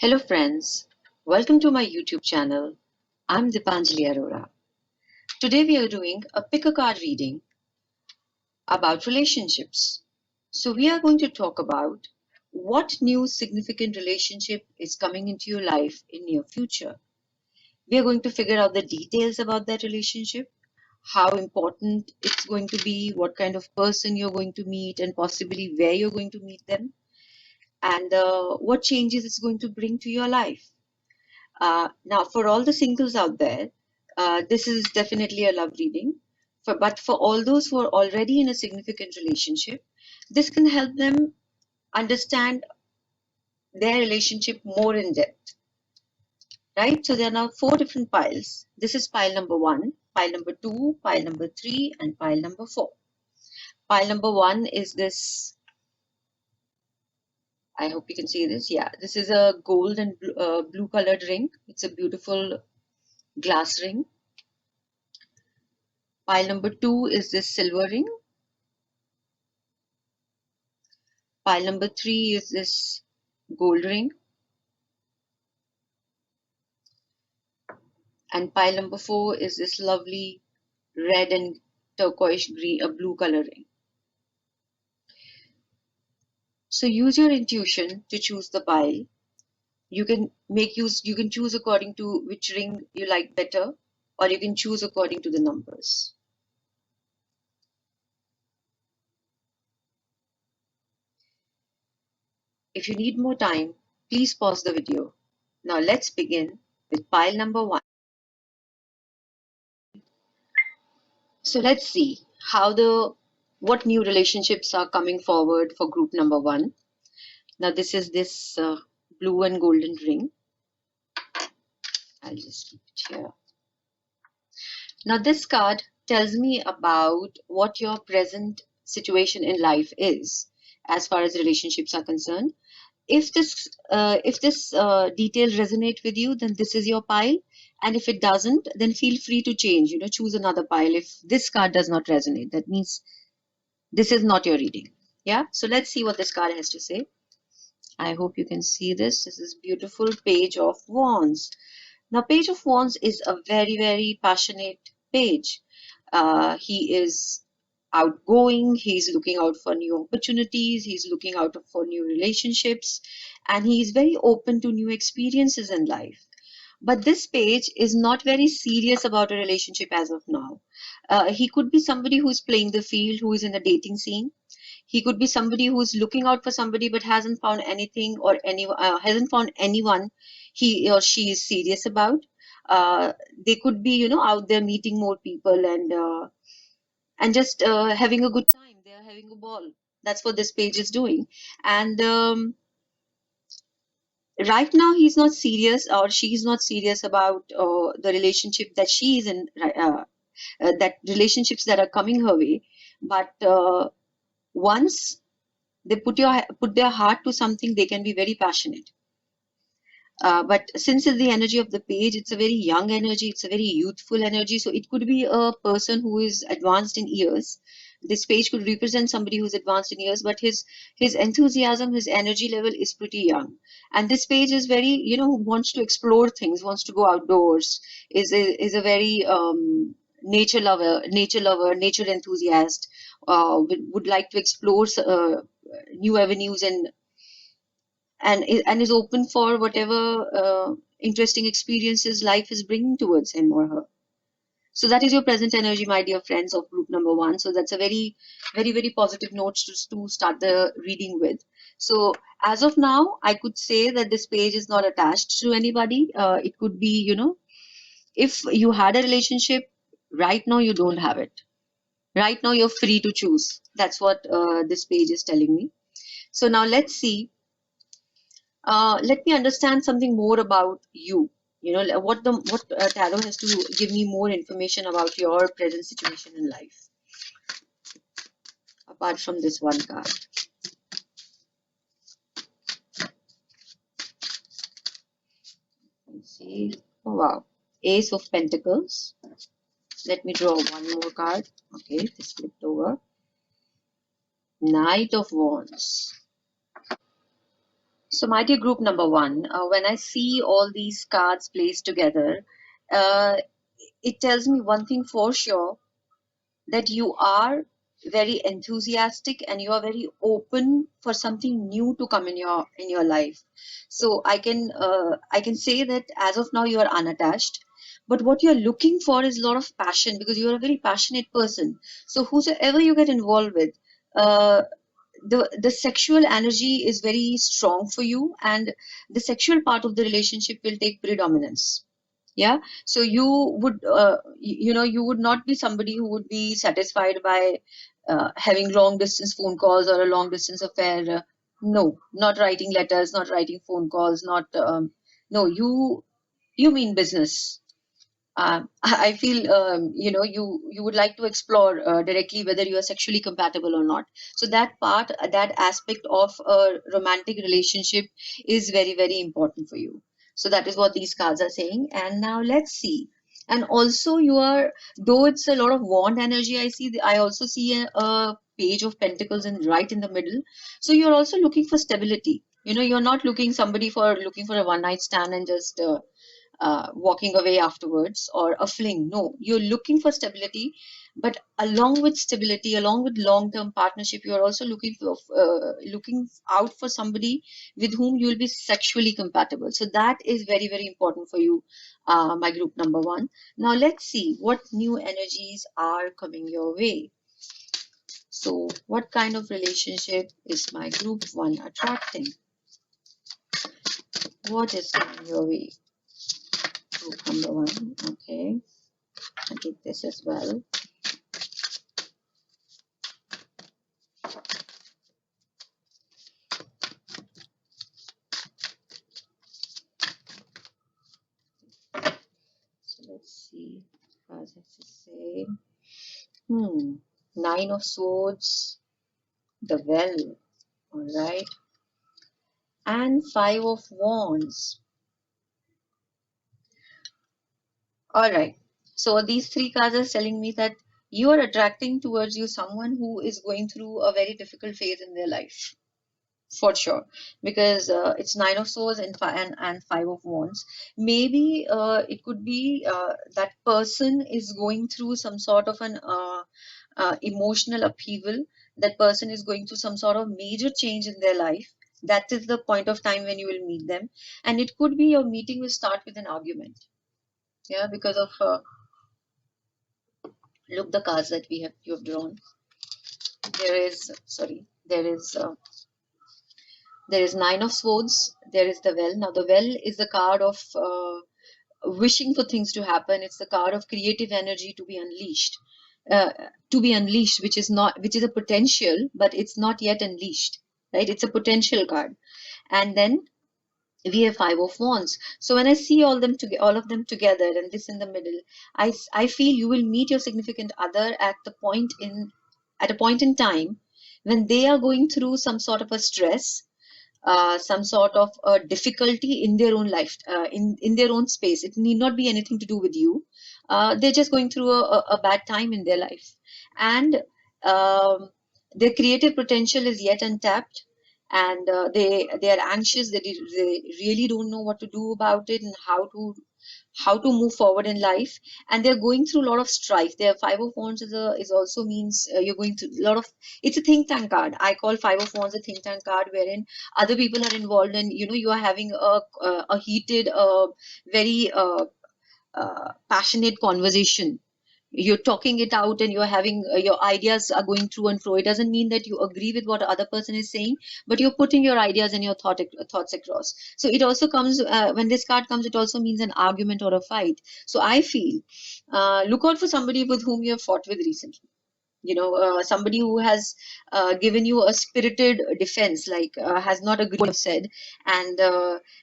Hello friends, welcome to my YouTube channel. I'm Deepanjali Arora. Today we are doing a pick a card reading about relationships. So we are going to talk about what new significant relationship is coming into your life in near future. We are going to figure out the details about that relationship, how important it's going to be, what kind of person you're going to meet and possibly where you're going to meet them, and what changes it's going to bring to your life. Now, for all the singles out there, this is definitely a love reading. But for all those who are already in a significant relationship, this can help them understand their relationship more in depth, right? So there are now 4 different piles. This is pile number 1, pile number 2, pile number 3, and pile number 4. Pile number 1 is this. I hope you can see this. Yeah, this is a gold and blue colored ring. It's a beautiful glass ring. Pile number 2 is this silver ring. Pile number 3 is this gold ring. And pile number 4 is this lovely red and turquoise green, a blue color ring. So use your intuition to choose the pile. You can choose according to which ring you like better, or you can choose according to the numbers. If you need more time, please pause the video. Now let's begin with pile number 1. So let's see what new relationships are coming forward for group number 1. Now this is this blue and golden ring. I'll just keep it here. Now this card tells me about what your present situation in life is as far as relationships are concerned. If this detail resonate with you, then this is your pile, and if it doesn't, then feel free to change. Choose another pile. If this card does not resonate, that means this is not your reading. Yeah. So let's see what this card has to say. I hope you can see this. This is beautiful Page of Wands. Now, Page of Wands is a very, very passionate page. He is outgoing. He's looking out for new opportunities. He's looking out for new relationships, and he is very open to new experiences in life. But this page is not very serious about a relationship as of now. He could be somebody who's playing the field, who is in the dating scene. He could be somebody who's looking out for somebody but hasn't found anything or hasn't found anyone he or she is serious about. They could be, out there meeting more people and just having a good time. They are having a ball. That's what this page is doing. And right now, he's not serious or she's not serious about the relationship that she is in. That relationships that are coming her way, but once they put their heart to something, they can be very passionate. But since it's the energy of the page, it's a very young energy, it's a very youthful energy. So it could be a person who is advanced in years. This page could represent somebody who's advanced in years, but his enthusiasm, his energy level is pretty young. And this page is very, who wants to explore things, wants to go outdoors, is a very nature lover, nature enthusiast, would like to explore new avenues and is open for whatever interesting experiences life is bringing towards him or her. So that is your present energy, my dear friends of group number 1. So that's a very, very, very positive note to start the reading with. So as of now, I could say that this page is not attached to anybody. It could be, if you had a relationship, right now you don't have it. Right now you're free to choose. That's what this page is telling me. So now let's see. Let me understand something more about you. What tarot has to give me more information about your present situation in life, apart from this one card. Let's see. Oh wow, Ace of Pentacles. Let me draw one more card. Okay, this flipped over. Knight of Wands. So, my dear group number one, when I see all these cards placed together, uh, it tells me one thing for sure, that you are very enthusiastic and you are very open for something new to come in your life. So I can say that as of now you are unattached, but what you're looking for is a lot of passion, because you are a very passionate person. So whosoever you get involved with, uh, the sexual energy is very strong for you, and the sexual part of the relationship will take predominance. Yeah, so you would you would not be somebody who would be satisfied by having long distance phone calls or a long distance affair. No, not writing letters, not writing phone calls, not no, you mean business. I feel you would like to explore directly whether you are sexually compatible or not. So that part, that aspect of a romantic relationship is very very important for you. So that is what these cards are saying. And now let's see. And also you are, though it's a lot of wand energy, I also see a page of pentacles in right in the middle. So you're also looking for stability. You're not looking for a one night stand and just walking away afterwards, or a fling. No, you're looking for stability, but along with stability, along with long-term partnership, you're also looking out for somebody with whom you will be sexually compatible. So that is very very important for you, my group number one. Now let's see what new energies are coming your way. So what kind of relationship is my group one attracting? What is coming your way? Group number one. Okay. I did this as well. So let's see. What does it say? Nine of Swords, the Well, all right, and Five of Wands. All right. So these three cards are telling me that you are attracting towards you someone who is going through a very difficult phase in their life. For sure, because it's Nine of Swords and Five of Wands. Maybe it could be that person is going through some sort of an emotional upheaval. That person is going through some sort of major change in their life. That is the point of time when you will meet them, and it could be your meeting will start with an argument. Yeah, because of look the cards that you have drawn. There is Nine of Swords. There is the Well. Now, the Well is the card of wishing for things to happen. It's the card of creative energy to be unleashed. Which is not, which is a potential, but it's not yet unleashed. Right? It's a potential card. And then we have Five of Wands. So when I see all of them together, and this in the middle, I feel you will meet your significant other at a point in time when they are going through some sort of a stress, some sort of difficulty in their own life, in their own space. It need not be anything to do with you. They're just going through a bad time in their life, and um, their creative potential is yet untapped, and they are anxious. They really don't know what to do about it and how to move forward in life, and they're going through a lot of strife. Their Five of Wands is also means you're going through a lot of. It's a think tank card. I call Five of Wands a think tank card, wherein other people are involved, and you are having a heated, very passionate conversation. You're talking it out, and you're having your ideas are going through and fro. It doesn't mean that you agree with what the other person is saying, but you're putting your ideas and your thoughts across. So it also comes, when this card comes, it also means an argument or a fight. So I feel, look out for somebody with whom you have fought with recently. Somebody who has given you a spirited defense, like has not agreed what you said, and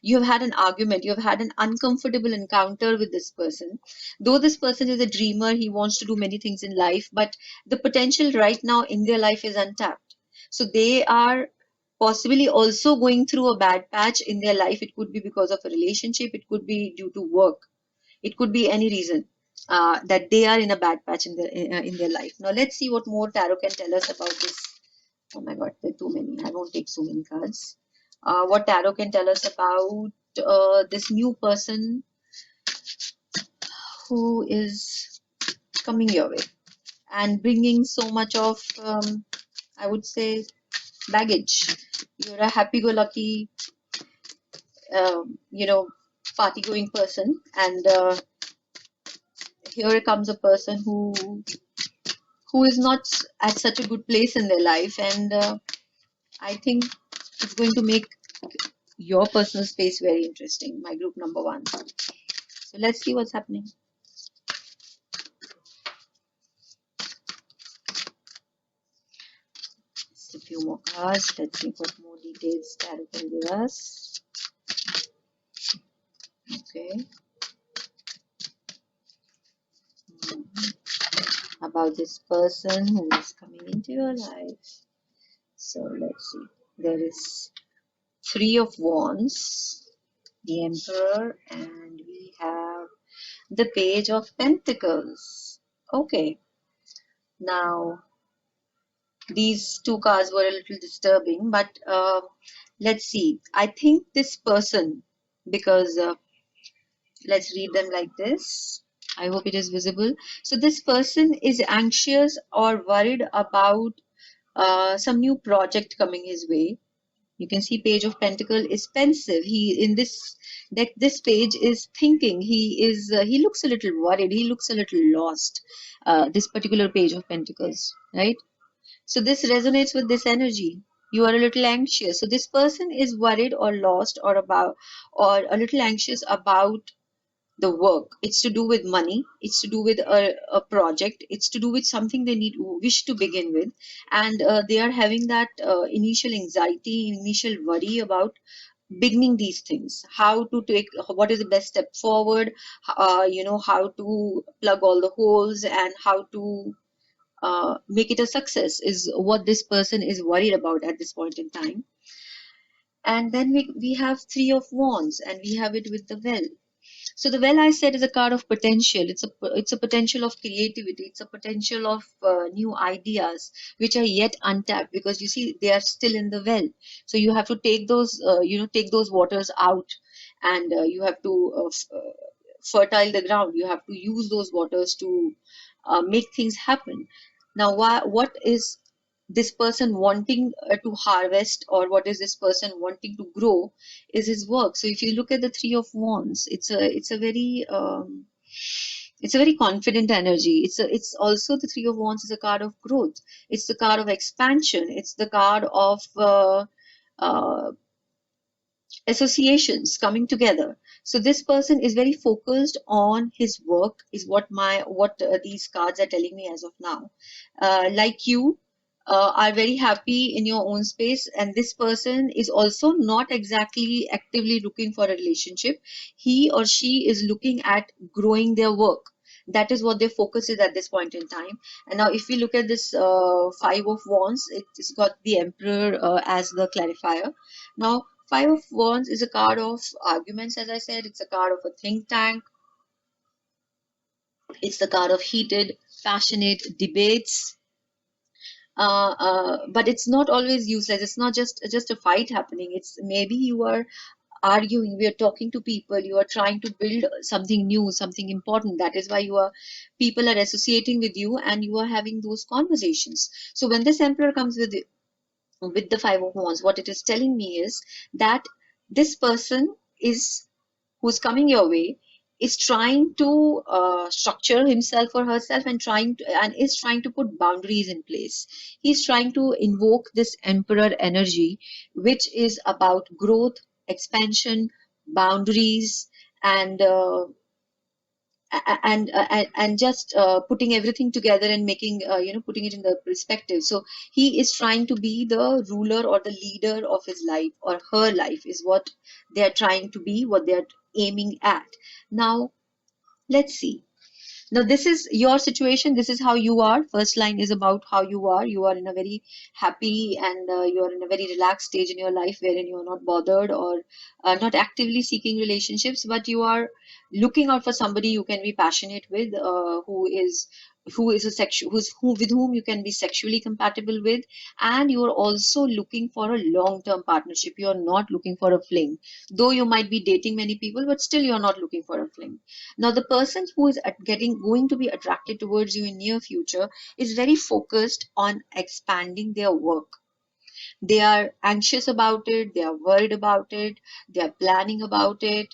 you have had an argument, you have had an uncomfortable encounter with this person. Though this person is a dreamer, he wants to do many things in life, but the potential right now in their life is untapped. So they are possibly also going through a bad patch in their life. It could be because of a relationship, it could be due to work, it could be any reason that they are in a bad patch in their life. Now let's see what more tarot can tell us about this. Oh my God, there are too many. I won't take so many cards. what tarot can tell us about this new person who is coming your way and bringing so much of, I would say, baggage. You're a happy-go-lucky, you know, party-going person, and here comes a person who is not at such a good place in their life, and I think it's going to make your personal space very interesting. My group number one. So let's see what's happening. Just a few more cards. Let's see what more details tarot can give us. Okay. About this person who is coming into your life. So let's see. There is Three of Wands, the Emperor, and we have the Page of Pentacles. Okay. Now, these two cards were a little disturbing, but let's see. I think this person, because let's read them like this. I hope it is visible. So this person is anxious or worried about some new project coming his way. You can see Page of Pentacle is pensive. He in this deck, this page is thinking. He looks a little worried. He looks a little lost. This particular Page of Pentacles, right? So this resonates with this energy. You are a little anxious. So this person is worried or lost or about or a little anxious about the work. It's to do with money. It's to do with a project. It's to do with something they wish to begin with, and they are having that initial anxiety, initial worry about beginning these things. How to take, what is the best step forward? How to plug all the holes and how to make it a success is what this person is worried about at this point in time. And then we have Three of Wands, and we have it with the Well. So the Well, I said, is a card of potential. It's a potential of creativity. It's a potential of new ideas which are yet untapped, because you see they are still in the well. So you have to take those take those waters out, and you have to fertile the ground. You have to use those waters to make things happen. Now, what is this person wanting to harvest, or what is this person wanting to grow, is his work. So if you look at the Three of Wands, it's a very confident energy. It's also, the Three of Wands is a card of growth. It's the card of expansion. It's the card of uh, associations coming together. So this person is very focused on his work, is what these cards are telling me as of now. Like you are very happy in your own space, and this person is also not exactly actively looking for a relationship. He or she is looking at growing their work. That is what their focus is at this point in time. And now if we look at this Five of Wands, it's got the Emperor as the clarifier. Now Five of Wands is a card of arguments, as I said. It's a card of a think tank. It's the card of heated, passionate debates. But it's not always useless. It's not just a fight happening. It's maybe you are arguing. We are talking to people. You are trying to build something new, something important. That is why people are associating with you, and you are having those conversations. So when this Emperor comes with the Five of Wands, what it is telling me is that this person is who's coming your way is trying to structure himself or herself, and is trying to put boundaries in place. He's trying to invoke this Emperor energy, which is about growth, expansion, boundaries, and just putting everything together and making putting it in the perspective. So he is trying to be the ruler or the leader of his life or her life, is what they are trying to be, what they are aiming at. Now let's see. Now this is your situation. This is how you are. First line is about how you are. You are in a very happy, and you are in a very relaxed stage in your life, wherein you are not bothered or not actively seeking relationships, but you are looking out for somebody you can be passionate with, who is who is a sexual who with whom you can be sexually compatible with, and you're also looking for a long-term partnership. You're not looking for a fling, though you might be dating many people, but still you're not looking for a fling. Now the person who is going to be attracted towards you in near future is very focused on expanding their work. They are anxious about it, they are worried about it, they are planning about it,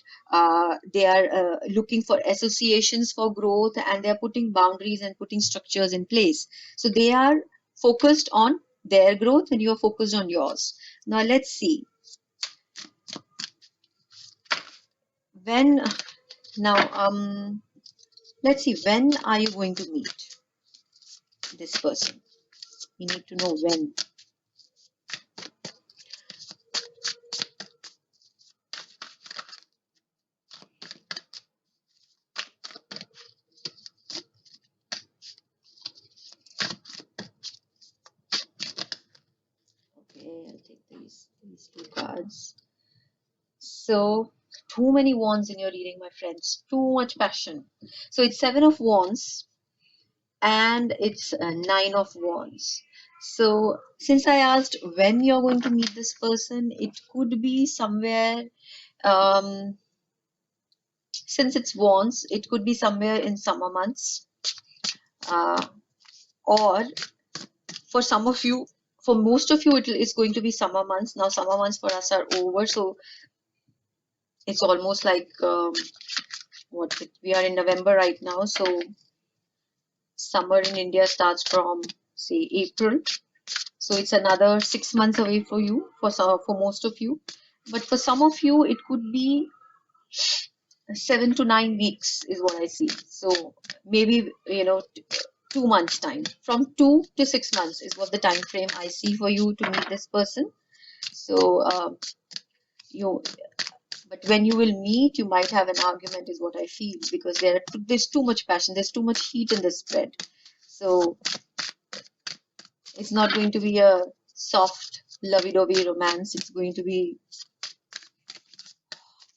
they are looking for associations for growth, and they are putting boundaries and putting structures in place. So they are focused on their growth and you are focused on yours. Now let's see when now let's see, when are you going to meet this person? We need to know when. Okay, I'll take these two cards. So, too many wands in your reading, my friends. Too much passion. So, it's Seven of Wands and it's Nine of Wands. So, since I asked when you're going to meet this person, it could be somewhere, um, since it's Wands, it could be somewhere in summer months. Or for some of you, for most of you, it is going to be summer months. Now, summer months for us are over. So, it's almost like we are in November right now, so summer in India starts from say April. So it's another 6 months away for you, for most of you. But for some of you, it could be 7 to 9 weeks is what I see. So maybe 2 months time. From 2 to 6 months is what the time frame I see for you to meet this person. So you but when you will meet, you might have an argument is what I feel, because there's too much passion, there's too much heat in the spread. So it's not going to be a soft lovey-dovey romance. It's going to be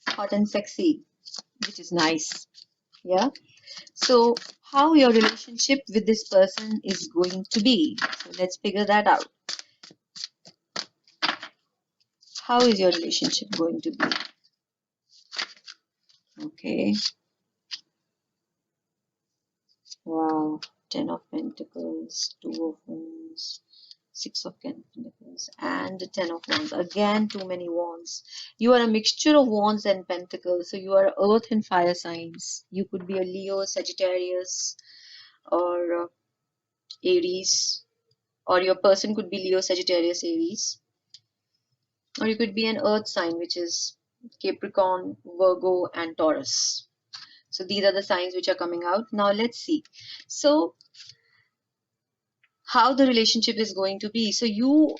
hot and sexy, which is nice. Yeah. So how your relationship with this person is going to be, so let's figure that out. How is your relationship going to be? Okay. Wow. 10 of Pentacles, 2 of Wands, 6 of Pentacles, and the 10 of Wands. Again, too many wands. You are a mixture of wands and pentacles. So you are earth and fire signs. You could be a Leo, Sagittarius, or Aries, or your person could be Leo, Sagittarius, Aries, or you could be an earth sign, which is Capricorn, Virgo, and Taurus. So these are the signs which are coming out. Now let's see. So how the relationship is going to be. So you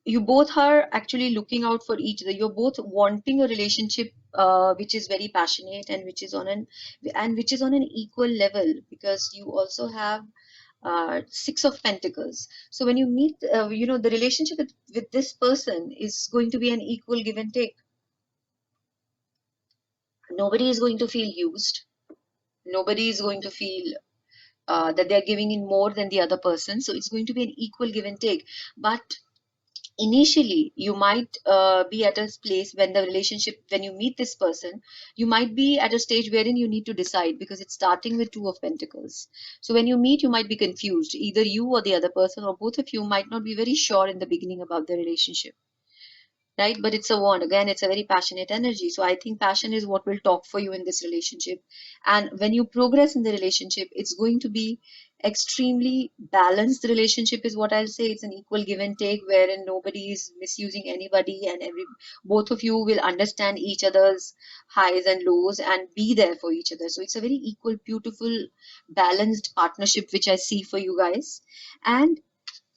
both are actually looking out for each other. You're both wanting a relationship which is very passionate and which is on an equal level, because you also have 6 of Pentacles. So when you meet, the relationship with this person is going to be an equal give and take. Nobody is going to feel used. Nobody is going to feel that they're giving in more than the other person. So it's going to be an equal give and take. But initially you might be at a place when you meet this person, you might be at a stage wherein you need to decide, because it's starting with 2 of Pentacles. So when you meet, you might be confused. Either you or the other person, or both of you, might not be very sure in the beginning about the relationship, right? But it's a wand. Again, it's a very passionate energy. So I think passion is what will talk for you in this relationship. And when you progress in the relationship, it's going to be extremely balanced relationship is what I'll say. It's an equal give and take, wherein nobody is misusing anybody, and both of you will understand each other's highs and lows and be there for each other. So it's a very equal, beautiful, balanced partnership which I see for you guys. And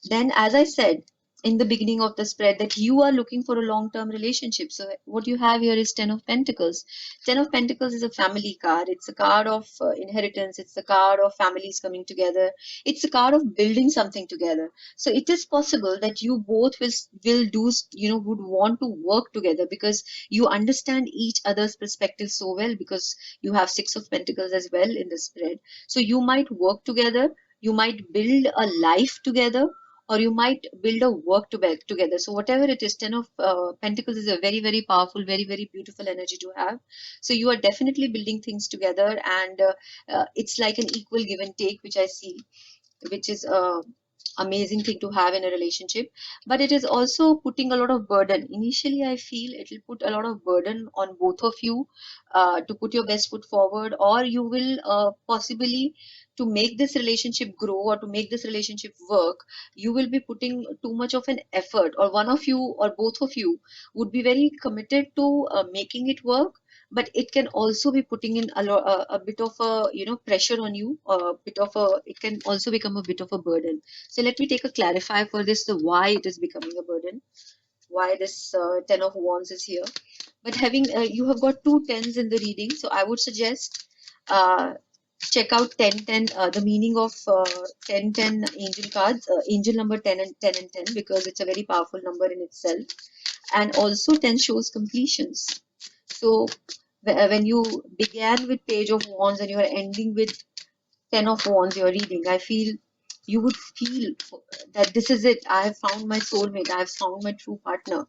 then, as I said, in the beginning of the spread that you are looking for a long-term relationship. So what you have here is Ten of Pentacles. Ten of Pentacles is a family card. It's a card of inheritance. It's a card of families coming together. It's a card of building something together. So it is possible that you both will do, would want to work together because you understand each other's perspective so well, because you have Six of Pentacles as well in the spread. So you might work together, you might build a life together, or you might build a work together. So whatever it is, Ten of Pentacles is a very, very powerful, very, very beautiful energy to have. So you are definitely building things together, and it's like an equal give and take, which I see, which is a amazing thing to have in a relationship. But it is also putting a lot of burden. Initially I feel it will put a lot of burden on both of you, to put your best foot forward, or you will possibly, to make this relationship grow or to make this relationship work, you will be putting too much of an effort, or one of you or both of you would be very committed to making it work, but it can also be putting in a bit of a pressure on you, a bit of a, it can also become a bit of a burden. So let me take a clarify for this, the why it is becoming a burden, why this Ten of Wands is here. But having you have got two tens in the reading, so I would suggest uh, check out 1010, the meaning of 1010 angel cards, angel number 10 and 10 and 10, because it's a very powerful number in itself. And also 10 shows completions. So when you began with Page of Wands and you are ending with Ten of Wands, you're reading, I feel you would feel that this is it. I have found my soulmate. I have found my true partner.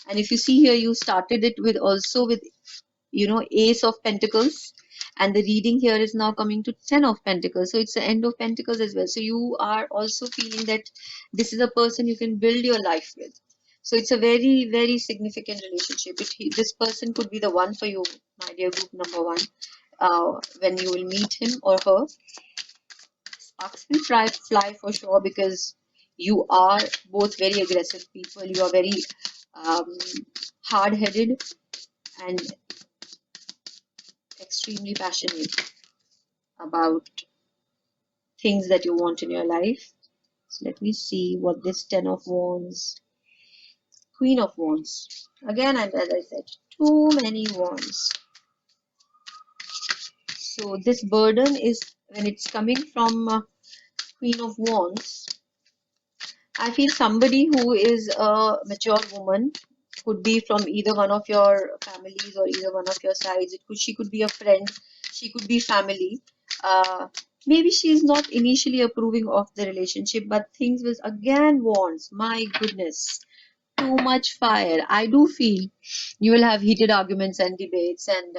And if you see here, you started it with also with Ace of Pentacles, and the reading here is now coming to Ten of Pentacles. So it's the end of Pentacles as well. So you are also feeling that this is a person you can build your life with. So it's a very, very significant relationship. This person could be the one for you, my dear group number one. When you will meet him or her, sparks will fly for sure, because you are both very aggressive people. You are very um, hard-headed and extremely passionate about things that you want in your life. So let me see what this Ten of Wands, Queen of Wands. Again, and as I said, too many wands. So this burden is, when it's coming from Queen of Wands, I feel somebody who is a mature woman, could be from either one of your families or either one of your sides. She could be a friend, she could be family. Uh, Maybe she's not initially approving of the relationship, but things will again wants. My goodness, too much fire. I do feel you will have heated arguments and debates, and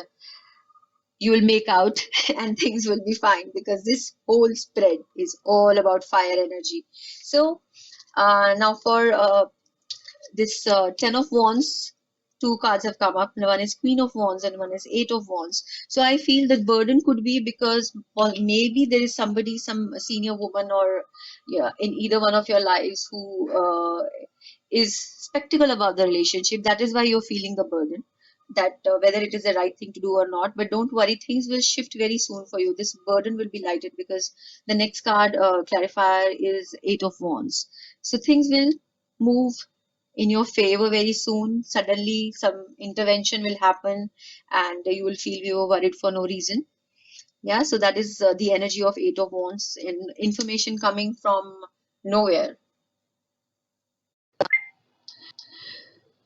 you will make out and things will be fine, because this whole spread is all about fire energy. So now for this Ten of Wands, two cards have come up. One is Queen of Wands and one is Eight of Wands. So I feel that burden could be because, well, maybe there is somebody, some senior woman, or yeah, in either one of your lives who is skeptical about the relationship. That is why you're feeling the burden. That whether it is the right thing to do or not. But don't worry, things will shift very soon for you. This burden will be lighted, because the next card clarifier is Eight of Wands. So things will move in your favor very soon. Suddenly some intervention will happen, and you will feel you were worried for no reason. Yeah, so that is the energy of Eight of Wands, in information coming from nowhere.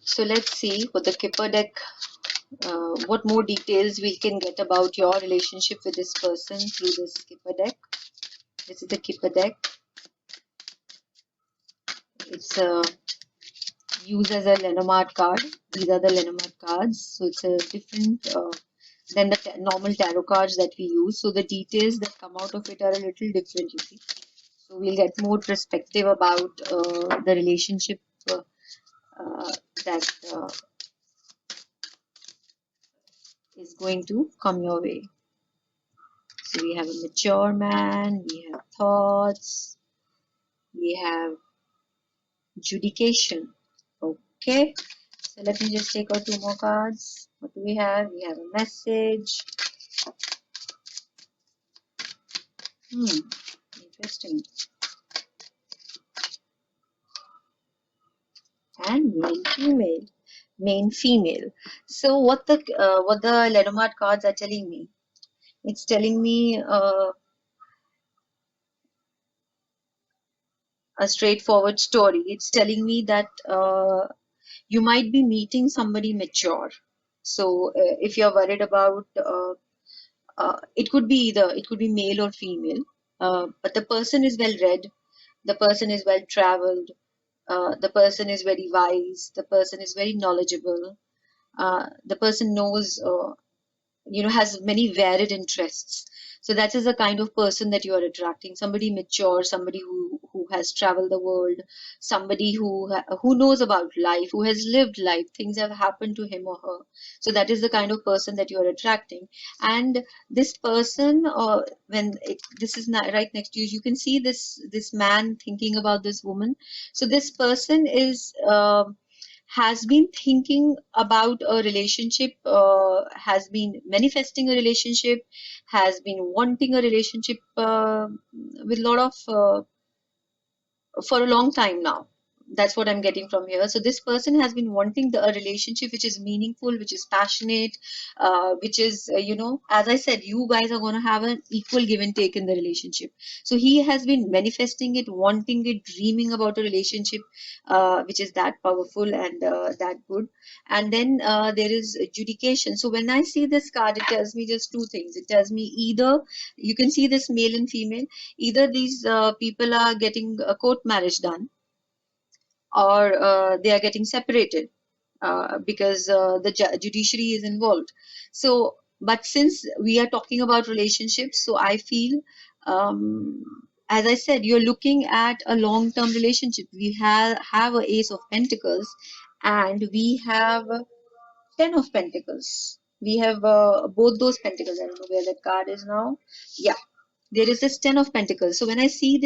So let's see what the Kipper deck, what more details we can get about your relationship with this person through this Kipper deck. This is the Kipper deck. It's used as a Lenormand card. These are the Lenormand cards. So it's a different than the normal tarot cards that we use. So the details that come out of it are a little different, you see. So we'll get more perspective about the relationship that is going to come your way. So we have a mature man, we have thoughts, we have judication. Okay, so let me just take out two more cards. What do we have? We have a message. Interesting. and main female. Main female. So what the Lenormand cards are telling me? It's telling me a straightforward story. It's telling me that you might be meeting somebody mature. So if you're worried about, it could be either, it could be male or female, but the person is well read, the person is well traveled, the person is very wise, the person is very knowledgeable, the person knows has many varied interests. So that is the kind of person that you are attracting, somebody mature, somebody who has traveled the world, somebody who knows about life, who has lived life, things have happened to him or her. So that is the kind of person that you are attracting. And this person, this is right next to you, you can see this man thinking about this woman. So this person is has been thinking about a relationship, has been manifesting a relationship, has been wanting a relationship with a lot of for a long time now. That's what I'm getting from here. So this person has been wanting a relationship which is meaningful, which is passionate, which is, as I said, you guys are going to have an equal give and take in the relationship. So he has been manifesting it, wanting it, dreaming about a relationship which is that powerful and that good. And then there is adjudication. So when I see this card, it tells me just two things. It tells me either you can see this male and female, either these people are getting a court marriage done, or they are getting separated because the judiciary is involved. So, but since we are talking about relationships, so I feel, as I said, you're looking at a long-term relationship. We have a Ace of Pentacles, and we have Ten of Pentacles. We have both those pentacles. I don't know where that card is now. Yeah, there is this Ten of Pentacles. So when I see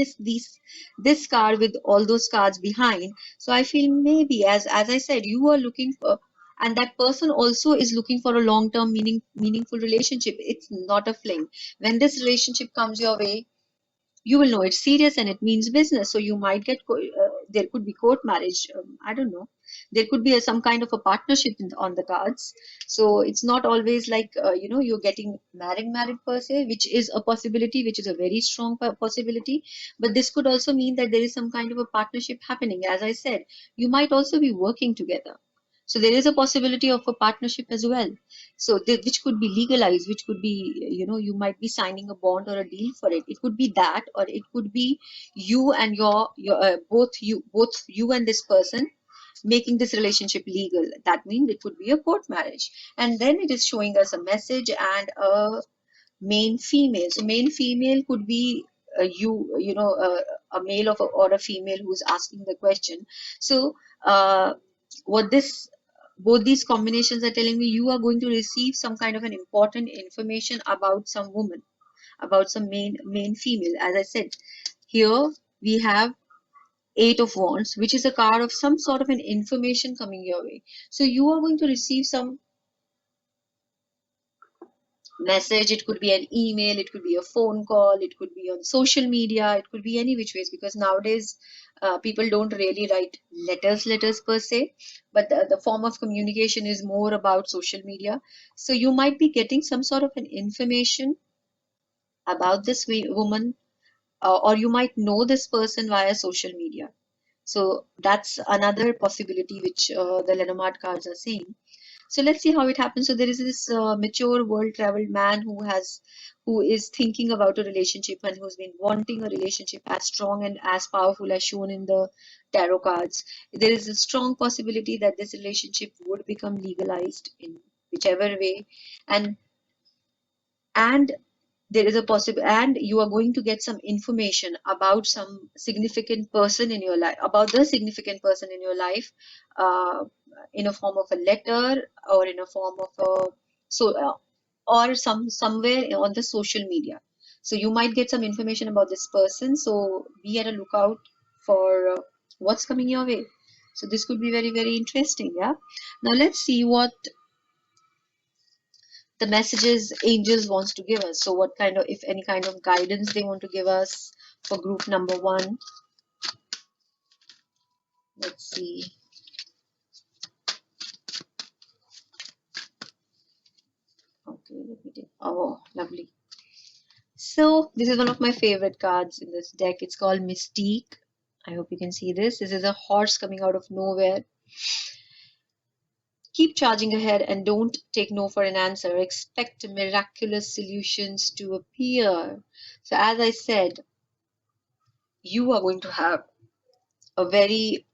this card with all those cards behind, so I feel maybe, as I said, you are looking for, and that person also is looking for a long term meaningful relationship. It's not a fling. When this relationship comes your way, you will know it's serious and it means business. So you might get there could be court marriage, I don't know, there could be some kind of a partnership on the cards. So it's not always like you're getting married per se, which is a possibility, which is a very strong possibility. But this could also mean that there is some kind of a partnership happening. As I said, you might also be working together, so there is a possibility of a partnership as well. So which could be legalized, which could be, you might be signing a bond or a deal for it. It could be that, or it could be you and your both you and this person making this relationship legal. That means it could be a court marriage. And then it is showing us a message and a main female. So main female could be a male or a female who's asking the question. So what this both these combinations are telling me, you are going to receive some kind of an important information about some woman, about some main female. As I said, here we have Eight of Wands, which is a card of some sort of an information coming your way. So you are going to receive some message. It could be an email, it could be a phone call, it could be on social media, it could be any which ways, because nowadays people don't really write letters per se, but the form of communication is more about social media. So you might be getting some sort of an information about this woman, or you might know this person via social media. So that's another possibility which the Lenormand cards are saying. So let's see how it happens. So there is this mature, world-traveled man who is thinking about a relationship and who's been wanting a relationship as strong and as powerful as shown in the tarot cards. There is a strong possibility that this relationship would become legalized in whichever way, and and there is a possible, and you are going to get some information about some significant person in your life, about the significant person in your life, uh, in a form of a letter, or in a form of a so or somewhere on the social media. So you might get some information about this person, so be at a lookout for what's coming your way. So this could be very, very interesting. Yeah, now let's see what the messages angels wants to give us. So what kind of, if any kind of guidance they want to give us for group number one. Let's see. Oh, lovely. So this is one of my favorite cards in this deck. It's called Mystique. I hope you can see this. This is a horse coming out of nowhere. Keep charging ahead and don't take no for an answer. Expect miraculous solutions to appear. So as I said, you are going to have a very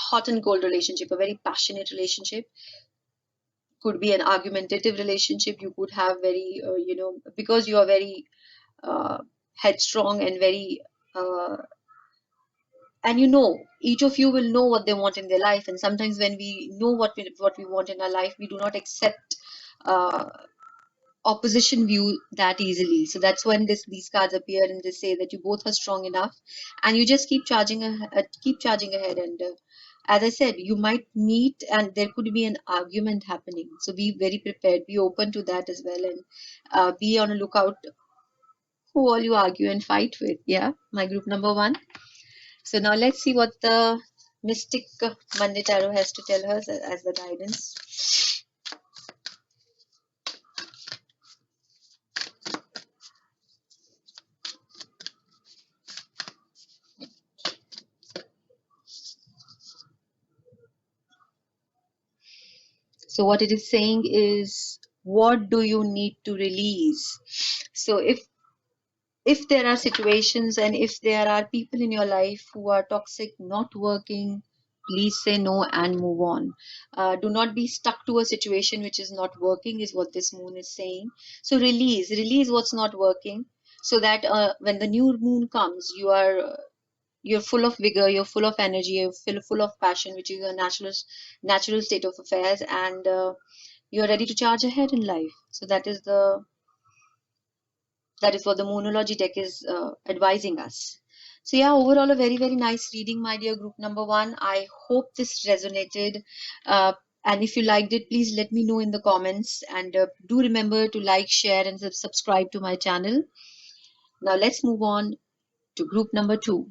hot and cold relationship, a very passionate relationship. Could be an argumentative relationship. You could have very, because you are very uh, headstrong and very uh, and each of you will know what they want in their life, and sometimes when we know what we want in our life, we do not accept uh, opposition view that easily. So that's when these cards appear and they say that you both are strong enough, and you just keep charging ahead. And as I said, you might meet and there could be an argument happening, so be very prepared, be open to that as well, and be on a lookout who all you argue and fight with. Yeah, my group number one. So now let's see what the Mystic Monday Tarot has to tell us as the guidance. So what it is saying is, what do you need to release? So if there are situations and if there are people in your life who are toxic, not working, please say no and move on. Do not be stuck to a situation which is not working, is what this moon is saying. So release what's not working, so that when the new moon comes, you're full of vigor, you're full of energy, full of passion, which is a natural state of affairs, and you're ready to charge ahead in life. So that is what the Moonology deck is advising us. So yeah, overall a very, very nice reading, my dear group number one. I hope this resonated. And if you liked it, please let me know in the comments. And do remember to like, share, and subscribe to my channel. Now let's move on to group number two.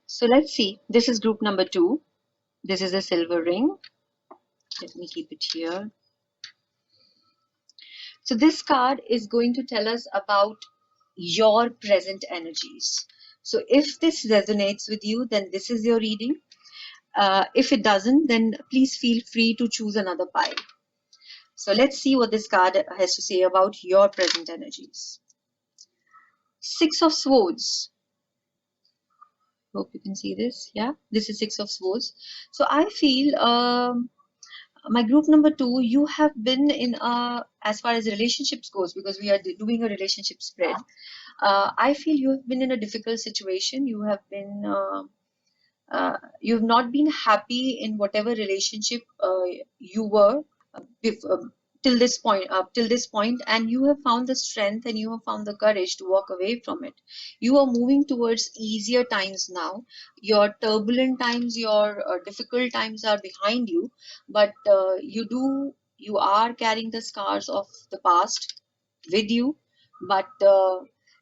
So let's see. This is group number two. This is a silver ring. Let me keep it here. So this card is going to tell us about your present energies. So if this resonates with you, then this is your reading. If it doesn't, then please feel free to choose another pile. So let's see what this card has to say about your present energies. Six of Swords. Hope you can see this. Yeah, this is Six of Swords. So I feel my group number two, you have been in as far as relationships goes, because we are doing a relationship spread. I feel you have been in a difficult situation. You have not been happy in whatever relationship you were till this point, and you have found the strength and you have found the courage to walk away from it. You are moving towards easier times now. Your turbulent times, your difficult times are behind you, but you are carrying the scars of the past with you, but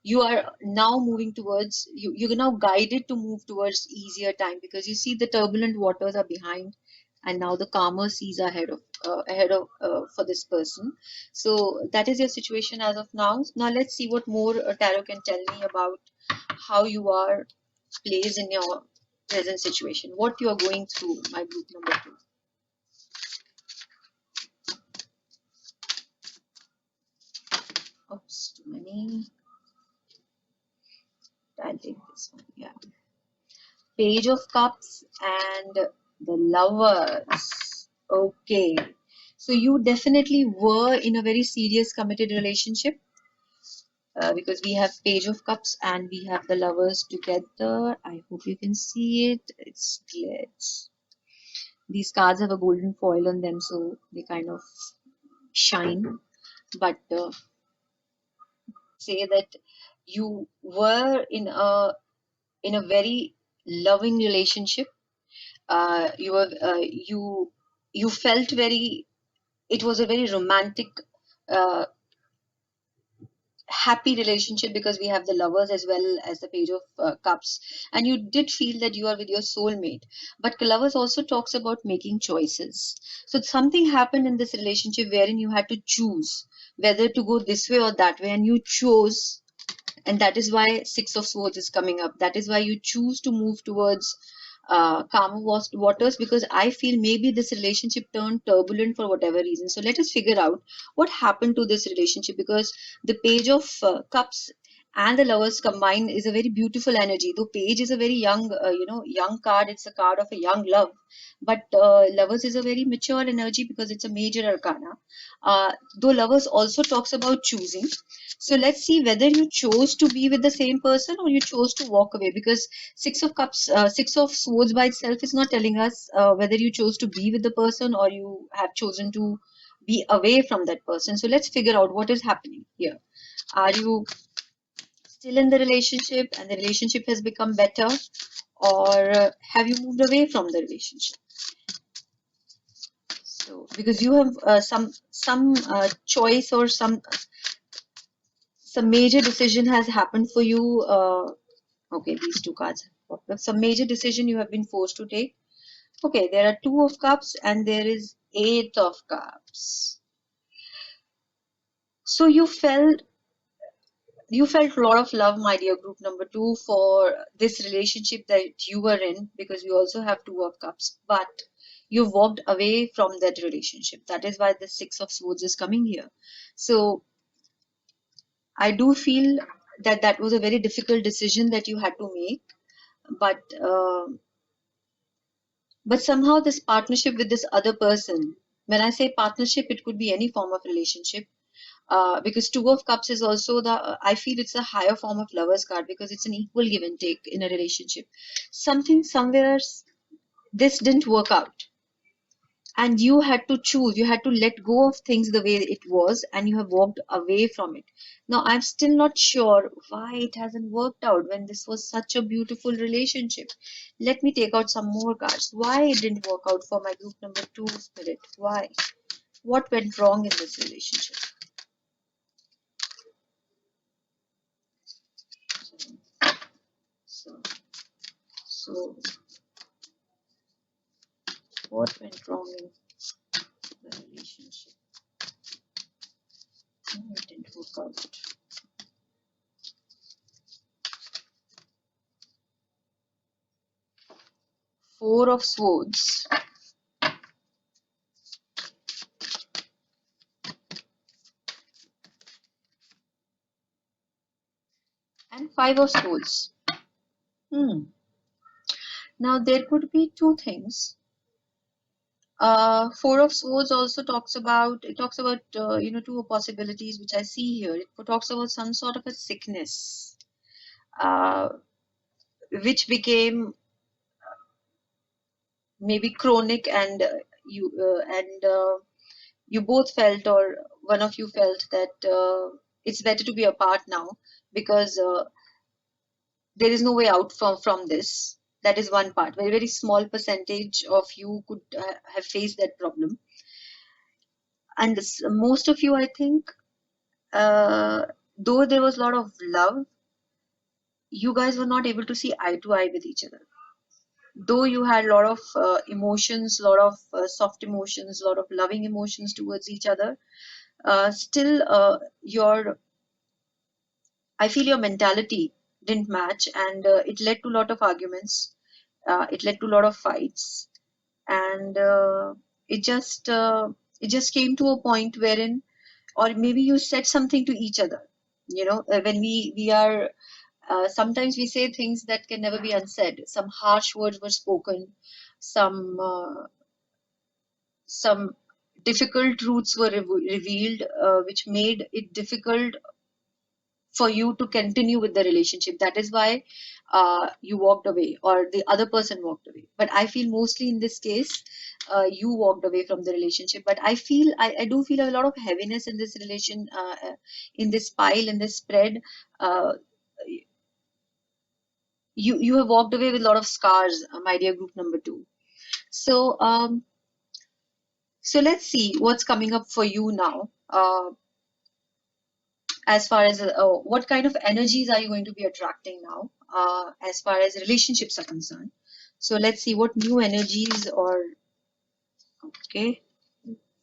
you are now moving towards you're now guided to move towards easier time, because you see the turbulent waters are behind, and now the calmer seas are ahead of for this person. So that is your situation as of now. Now let's see what more tarot can tell me about how you are placed in your present situation, what you are going through, my group number two. Oops, too many. I'll take this one. Yeah. Page of Cups and the Lovers. Okay. So you definitely were in a very serious committed relationship, because we have Page of Cups and we have the Lovers together. I hope you can see it. It's clear. These cards have a golden foil on them, so they kind of shine. But say that you were in a very loving relationship. You felt very, it was a very romantic uh, happy relationship, because we have the lovers as well as the page of cups, and you did feel that you are with your soulmate. But lovers also talks about making choices. So something happened in this relationship wherein you had to choose whether to go this way or that way, and you chose, and that is why Six of Swords is coming up. That is why you choose to move towards calmer waters, because I feel maybe this relationship turned turbulent for whatever reason. So let us figure out what happened to this relationship, because the page of cups and the lovers combined is a very beautiful energy. Though page is a very young, young card. It's a card of a young love, but lovers is a very mature energy because it's a major arcana. Though lovers also talks about choosing. So let's see whether you chose to be with the same person or you chose to walk away, because Six of Cups, Six of Swords by itself is not telling us whether you chose to be with the person or you have chosen to be away from that person. So let's figure out what is happening here. Are you still in the relationship and the relationship has become better, or have you moved away from the relationship? So because you have some choice, or some major decision has happened for you. Okay, these two cards. Some major decision you have been forced to take. Okay, there are Two of Cups and there is Eight of Cups. So you felt a lot of love, my dear group number two, for this relationship that you were in, because we also have Two of Cups, but you walked away from that relationship. That is why the Six of Swords is coming here. So I do feel that that was a very difficult decision that you had to make, but somehow this partnership with this other person, when I say partnership, it could be any form of relationship, because Two of Cups is also I feel it's a higher form of lovers card, because it's an equal give and take in a relationship. Something somewhere this didn't work out, and you had to choose, you had to let go of things the way it was, and you have walked away from it. Now I'm still not sure why it hasn't worked out when this was such a beautiful relationship. Let me take out some more cards. Why it didn't work out for my group number two, Spirit? Why? What went wrong in this relationship? So what went wrong in the relationship? No, it didn't work out. Four of Swords and Five of Swords. Hmm. Now there could be two things. Four of Swords also talks about, it talks about two possibilities which I see here. It talks about some sort of a sickness, uh, which became maybe chronic, and you both felt, or one of you felt that it's better to be apart now, because there is no way out from this. That is one part. Very very small percentage of you could have faced that problem, and most of you, I think, though there was a lot of love, you guys were not able to see eye to eye with each other. Though you had a lot of emotions, a lot of soft emotions, a lot of loving emotions towards each other, still I feel your mentality didn't match, and it led to a lot of arguments. It led to a lot of fights, and it just uh, it just came to a point wherein, or maybe you said something to each other. When we are sometimes we say things that can never be unsaid. Some harsh words were spoken, some some difficult truths were revealed, which made it difficult for you to continue with the relationship. That is why you walked away, or the other person walked away. But I feel mostly in this case, you walked away from the relationship. But I do feel a lot of heaviness in this relation, in this pile, in this spread. Uh, you have walked away with a lot of scars, my dear group number two. So so let's see what's coming up for you now. as far as what kind of energies are you going to be attracting now, as far as relationships are concerned. So let's see what new energies or okay.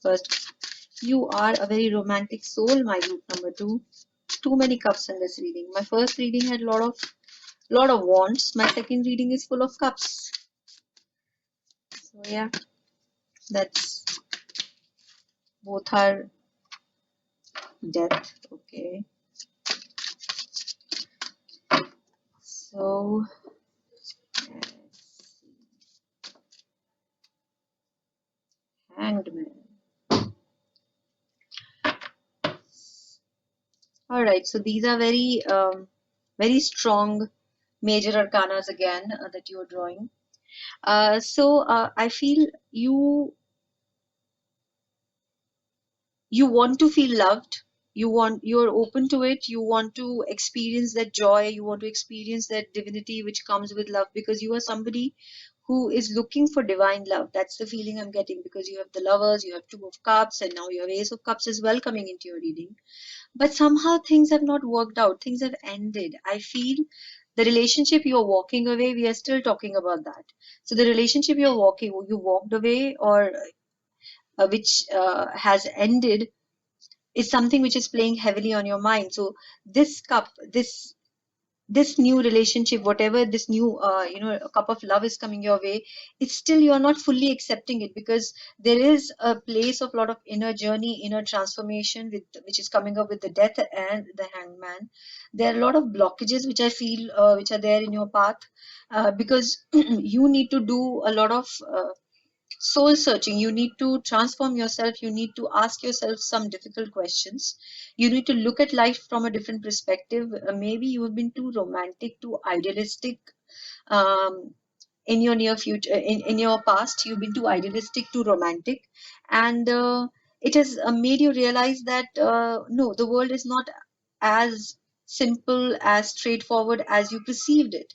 First, you are a very romantic soul, my group number two. Too many cups in this reading. My first reading had a lot of wands. My second reading is full of cups. So yeah, that's both are death. Okay. So hanged man. All right. So these are very strong major arcanas again that you are drawing. So I feel you want to feel loved. You're open to it. You want to experience that joy. You want to experience that divinity which comes with love, because you are somebody who is looking for divine love. That's the feeling I'm getting, because you have the lovers, you have two of cups, and now you have ace of cups as well coming into your reading. But somehow things have not worked out. Things have ended. I feel the relationship you're walking away, we are still talking about that. So the relationship you walked away, or which has ended, is something which is playing heavily on your mind. So this cup, this new relationship, whatever this new a cup of love is coming your way, it's still you're not fully accepting it, because there is a place of lot of inner journey, inner transformation, with which is coming up with the death and the hanged man. There are a lot of blockages which I feel which are there in your path, because you need to do a lot of soul searching. You need to transform yourself. You need to ask yourself some difficult questions. You need to look at life from a different perspective. Maybe you have been too romantic, too idealistic, um, in your near future, in your past you've been too idealistic, too romantic, and it has made you realize that no, the world is not as simple, as straightforward as you perceived it.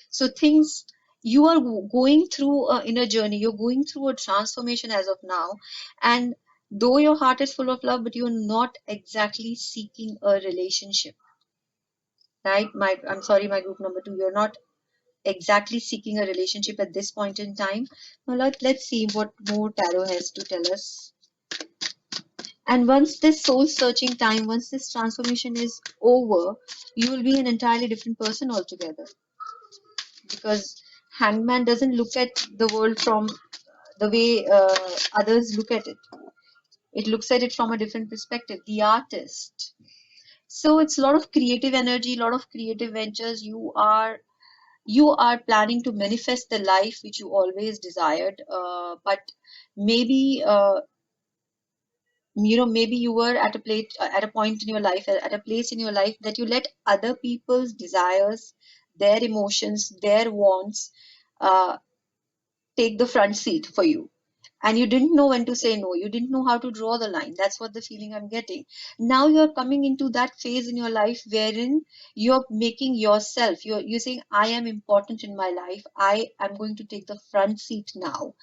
So things, you are going through a inner journey, you're going through a transformation as of now, and though your heart is full of love, but you're not exactly seeking a relationship, right? I'm sorry, my group number two, you're not exactly seeking a relationship at this point in time. Now let's see what more tarot has to tell us. And once this soul searching time, once this transformation is over, you will be an entirely different person altogether, because hangman doesn't look at the world from the way others look at it. It looks at it from a different perspective, the artist. So it's a lot of creative energy, a lot of creative ventures. You are planning to manifest the life which you always desired, but maybe maybe you were at a place, at a point in your life, at a place in your life, that you let other people's desires, their emotions, their wants uh, take the front seat for you, and you didn't know when to say no, you didn't know how to draw the line. That's what the feeling I'm getting. Now you're coming into that phase in your life wherein you're making yourself, you're saying, I am important in my life, I am going to take the front seat now,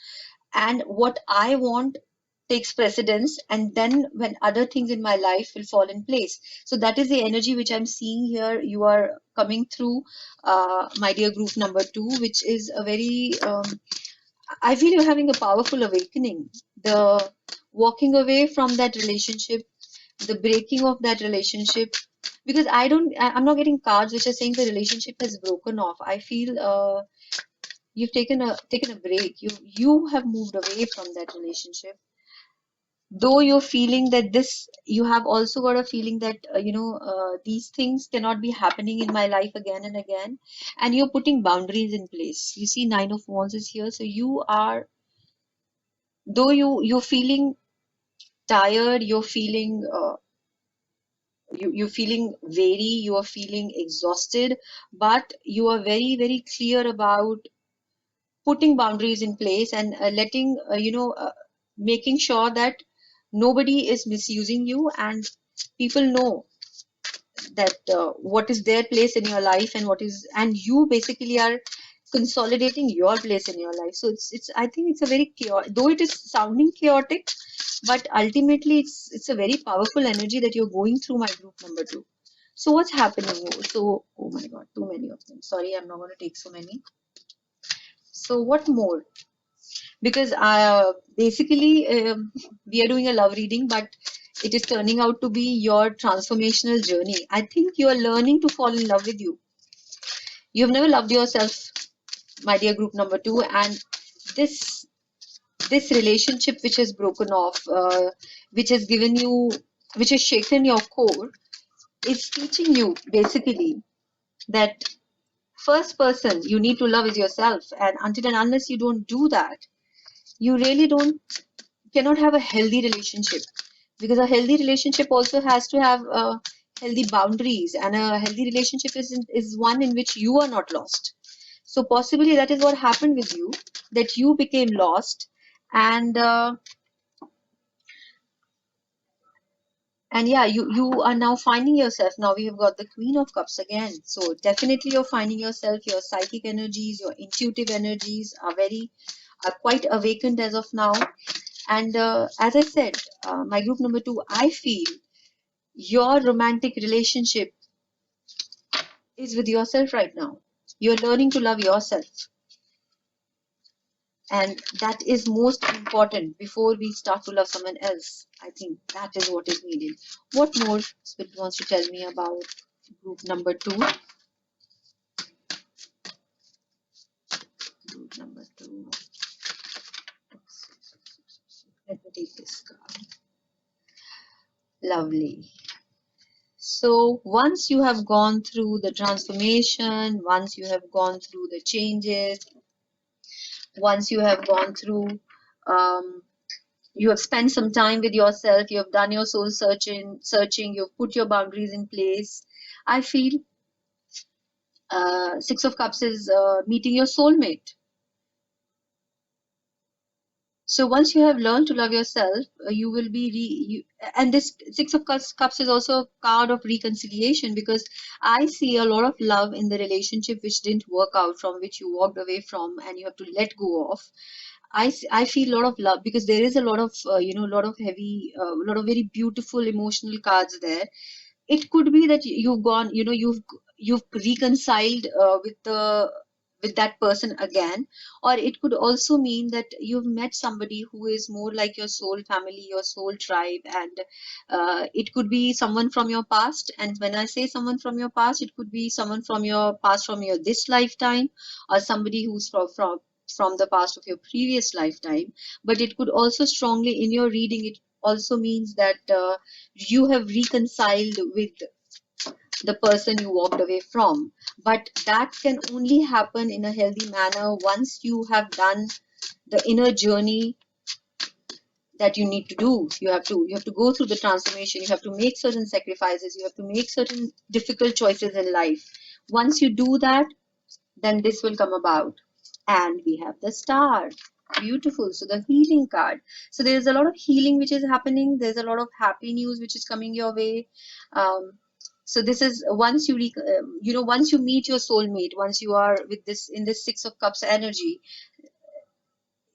and what I want takes precedence, and then when other things in my life will fall in place. So that is the energy which I'm seeing here. You are coming through, my dear group number two, which is a very I feel you're having a powerful awakening. The walking away from that relationship, the breaking of that relationship, because I'm not getting cards which are saying the relationship has broken off. I feel you've taken a break. You have moved away from that relationship. Though you're feeling that this, you have also got a feeling that these things cannot be happening in my life again and again, and you're putting boundaries in place. You see, Nine of Wands is here, so you are, though you're feeling tired, you're feeling weary, you are feeling exhausted, but you are very very clear about putting boundaries in place, and letting making sure that nobody is misusing you, and people know that what is their place in your life, and what is, and you basically are consolidating your place in your life. So it's I think it's a very chaotic, though it is sounding chaotic, but ultimately it's a very powerful energy that you're going through, my group number two. So what's happening? So, oh my God, too many of them. Sorry, I'm not going to take so many. So what more? Because basically we are doing a love reading, but it is turning out to be your transformational journey. I think you are learning to fall in love with you. You've never loved yourself, my dear group number two, and this this relationship which has broken off, which has given you, which has shaken your core, is teaching you basically that first person you need to love is yourself, and until and unless you don't do that, you really don't cannot have a healthy relationship, because a healthy relationship also has to have healthy boundaries, and a healthy relationship is one in which you are not lost. So possibly that is what happened with you, that you became lost, and yeah, you are now finding yourself. Now we have got the Queen of Cups again, so definitely you're finding yourself. Your psychic energies, your intuitive energies are quite awakened as of now. And as I said, my group number two, I feel your romantic relationship is with yourself right now. You're learning to love yourself, and that is most important before we start to love someone else. I think that is what is needed. What more Spirit wants to tell me about group number two? Group number two. Let me take this card. Lovely. So once you have gone through the transformation, once you have gone through the changes, once you have gone through, um, you have spent some time with yourself, you have done your soul searching, you've put your boundaries in place. I feel Six of Cups is meeting your soulmate. So once you have learned to love yourself, you will be and this Six of Cups is also a card of reconciliation, because I see a lot of love in the relationship which didn't work out, from which you walked away from, and you have to let go of. I feel a lot of love, because there is a lot of a lot of heavy, a lot of very beautiful emotional cards there. It could be that you've gone, you've reconciled with that person again, or it could also mean that you've met somebody who is more like your soul family, your soul tribe, and it could be someone from your past. And when I say someone from your past, it could be someone from your past, from your this lifetime, or somebody who's from the past of your previous lifetime. But it could also strongly, in your reading, it also means that you have reconciled with the person you walked away from. But that can only happen in a healthy manner once you have done the inner journey that you need to do. You have to go through the transformation. You have to make certain sacrifices. You have to make certain difficult choices in life. Once you do that, then this will come about. And we have the Star. Beautiful. So the healing card. So there's a lot of healing which is happening. There's a lot of happy news which is coming your way. So this is once once you meet your soulmate, once you are with this in this Six of Cups energy,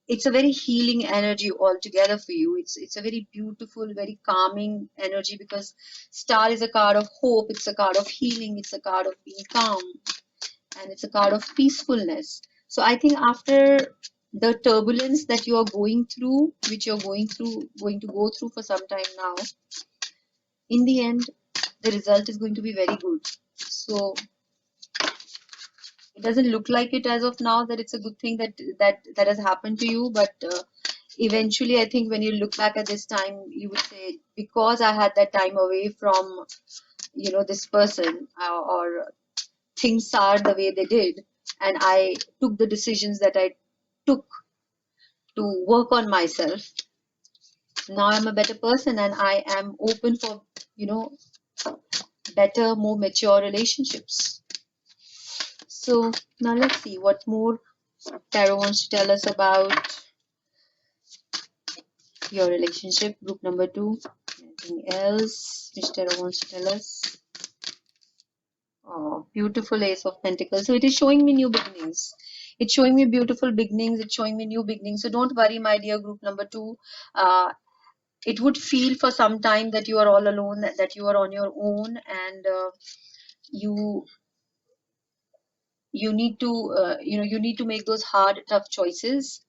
it's a very healing energy altogether for you. It's a very beautiful, very calming energy, because Star is a card of hope. It's a card of healing. It's a card of being calm, and it's a card of peacefulness. So I think after the turbulence that you are going through, which you're going to go through for some time now, in the end, the result is going to be very good. So it doesn't look like it as of now that it's a good thing that has happened to you, but eventually, I think when you look back at this time, you would say, because I had that time away from this person, or things are the way they did, and I took the decisions that I took to work on myself. Now I'm a better person, and I am open for better, more mature relationships. So now let's see what more Tarot wants to tell us about your relationship, group number two. Anything else which Tarot wants to tell us? Oh, beautiful Ace of Pentacles. So it is showing me new beginnings. It's showing me beautiful beginnings. It's showing me new beginnings. So don't worry, my dear group number two. It would feel for some time that you are all alone, that you are on your own, and you you need to you need to make those hard, tough choices.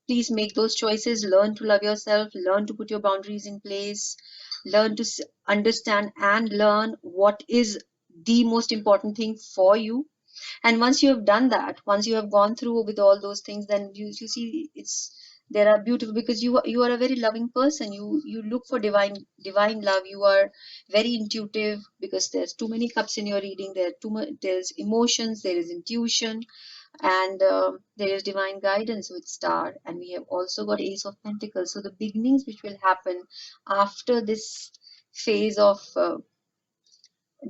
Please make those choices. Learn to love yourself. Learn to put your boundaries in place. Learn to understand and learn what is the most important thing for you. And once you have done that, once you have gone through with all those things, then you see it's there are beautiful, because you are a very loving person. You look for divine love. You are very intuitive, because there's too many cups in your reading. There are too much, there's emotions, there is intuition, and there is divine guidance with star. And we have also got ace of pentacles. So the beginnings which will happen after this phase of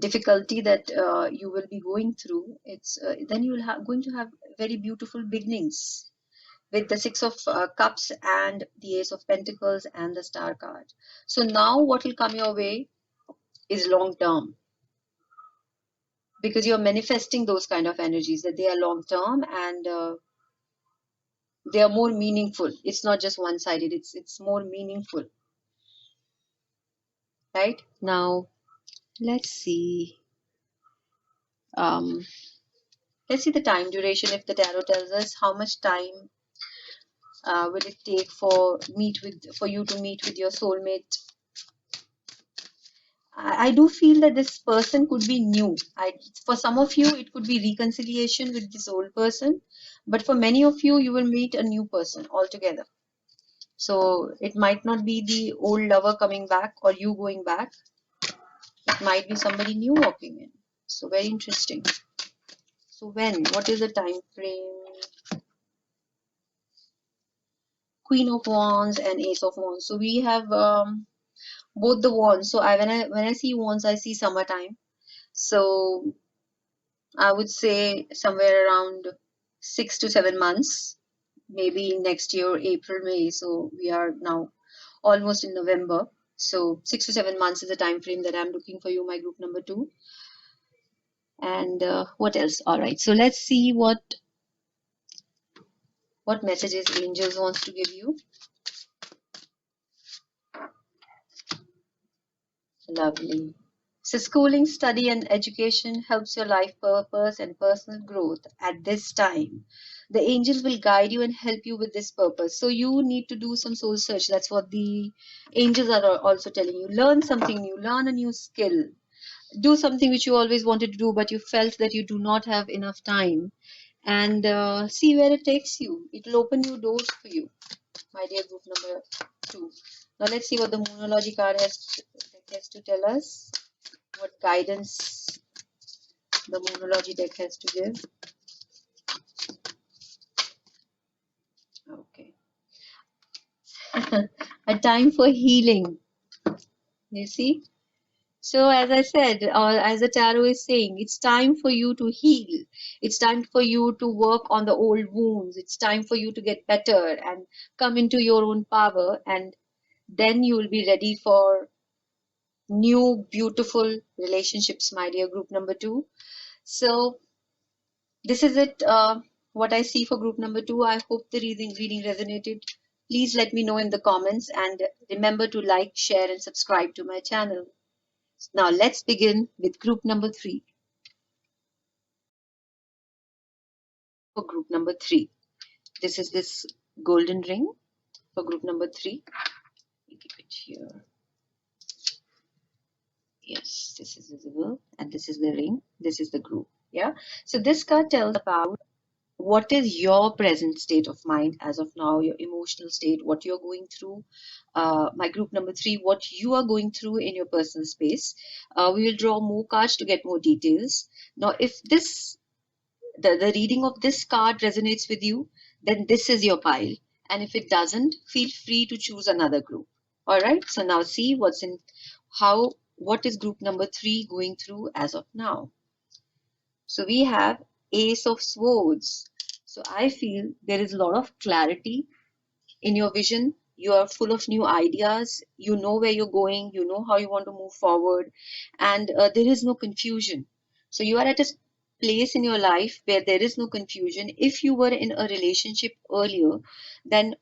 difficulty that you will be going through, it's then you will going to have very beautiful beginnings with the six of cups and the ace of pentacles and the star card. So now what will come your way is long term, because you're manifesting those kind of energies, that they are long term, and they are more meaningful. It's not just one sided, it's more meaningful. Right now, let's see um let's see the time duration. If the tarot tells us how much time will it take for you to meet with your soulmate. I do feel that this person could be new. For some of you, it could be reconciliation with this old person, but for many of you, you will meet a new person altogether. So it might not be the old lover coming back or you going back. It might be somebody new walking in. So very interesting. So when? What is the time frame? Queen of Wands and Ace of Wands. So we have both the wands. So when I see wands, I see summertime. So I would say somewhere around 6 to 7 months, maybe next year, April, May. So we are now almost in November. So 6 to 7 months is the time frame that I'm looking for you, my group number two. And what else? All right. So let's see what messages angels wants to give you. Lovely. So schooling, study, and education helps your life purpose and personal growth at this time. The angels will guide you and help you with this purpose. So you need to do some soul search. That's what the angels are also telling you. Learn something new, learn a new skill, do something which you always wanted to do, but you felt that you do not have enough time. And see where it takes you. It will open new doors for you, my dear group number two. Now let's see what the Moonology card has to tell us. What guidance the Moonology deck has to give. Okay. A time for healing. You see? So as I said, or as the tarot is saying, it's time for you to heal. It's time for you to work on the old wounds. It's time for you to get better and come into your own power. And then you will be ready for new, beautiful relationships, my dear group number two. So this is it, what I see for group number two. I hope the reading resonated. Please let me know in the comments, and remember to like, share, and subscribe to my channel. Now let's begin with group number three. For group number three, this is this golden ring for group number three. Let me keep it here. Yes, this is visible, and this is the ring. This is the group. Yeah. So this card tells about what is your present state of mind as of now, your emotional state, what you're going through. My group number three, what you are going through in your personal space. We will draw more cards to get more details. Now, if the reading of this card resonates with you, then this is your pile. And if it doesn't, feel free to choose another group. All right. So now see what is group number three going through as of now. So we have Ace of Swords. So I feel there is a lot of clarity in your vision. You are full of new ideas. You know where you're going. You know how you want to move forward. And there is no confusion. So you are at a place in your life where there is no confusion. If you were in a relationship earlier, then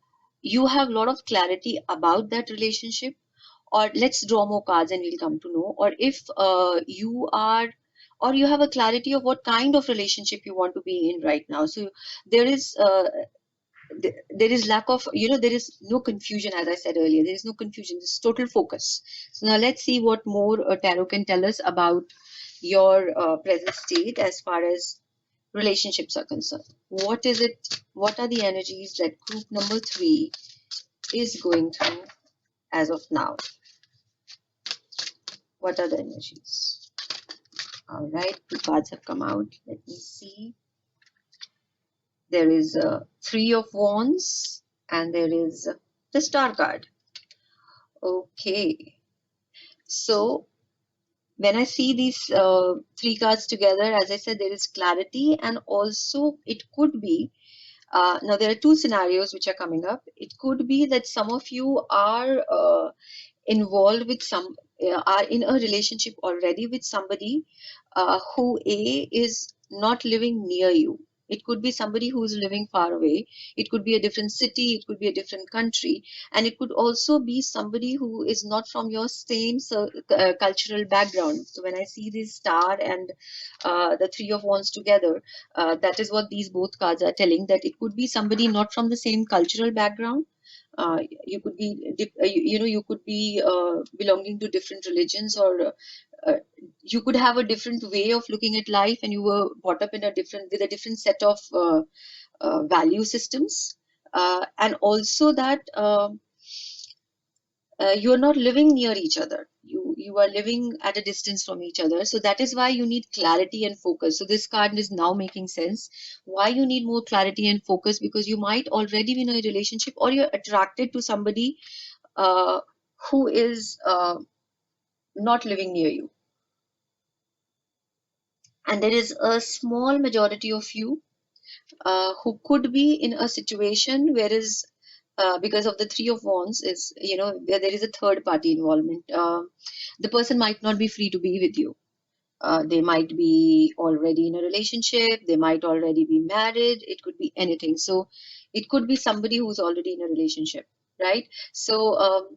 you have a lot of clarity about that relationship. Or let's draw more cards and we'll come to know. Or if you are, or you have a clarity of what kind of relationship you want to be in right now. So there is there is lack of, there is no confusion. As I said earlier, there is no confusion, this is total focus. So now let's see what more tarot can tell us about your present state as far as relationships are concerned. What is it, what are the energies that group number 3 is going through as of now? What are the energies? All right, 2 cards have come out. Let me see. There is a 3 of Wands and there is the Star card. Okay, so when I see these 3 cards together, as I said, there is clarity, and also it could be, now there are 2 scenarios which are coming up. It could be that some of you are involved with are in a relationship already with somebody who is not living near you. It could be somebody who is living far away. It could be a different city. It could be a different country. And it could also be somebody who is not from your same cultural background. So when I see this star and the 3 of Wands together, that is what these both cards are telling, that it could be somebody not from the same cultural background. You could be, you could be belonging to different religions, or you could have a different way of looking at life, and you were brought up in with a different set of value systems, and also that you are not living near each other. You are living at a distance from each other. So that is why you need clarity and focus. So this card is now making sense. Why you need more clarity and focus? Because you might already be in a relationship, or you're attracted to somebody who is not living near you. And there is a small majority of you who could be in a situation where is because of the 3 of Wands is, where there is a third party involvement. The person might not be free to be with you. They might be already in a relationship. They might already be married. It could be anything. So it could be somebody who's already in a relationship, right? So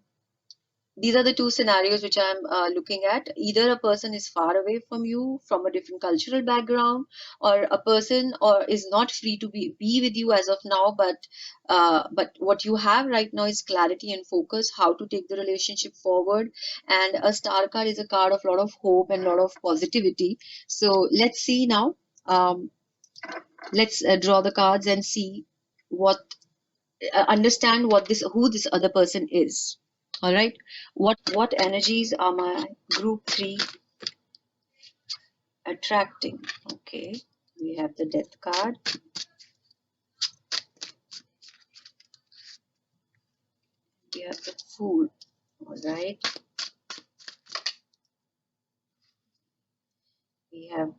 these are the 2 scenarios which I'm looking at. Either a person is far away from you, from a different cultural background, or a person or is not free to be with you as of now, but what you have right now is clarity and focus, how to take the relationship forward. And a star card is a card of a lot of hope and a lot of positivity. So let's see now. Let's draw the cards and see what understand who this other person is. All right, what energies are my group 3 attracting? Okay, we have the Death card, we have the Fool. All right, we have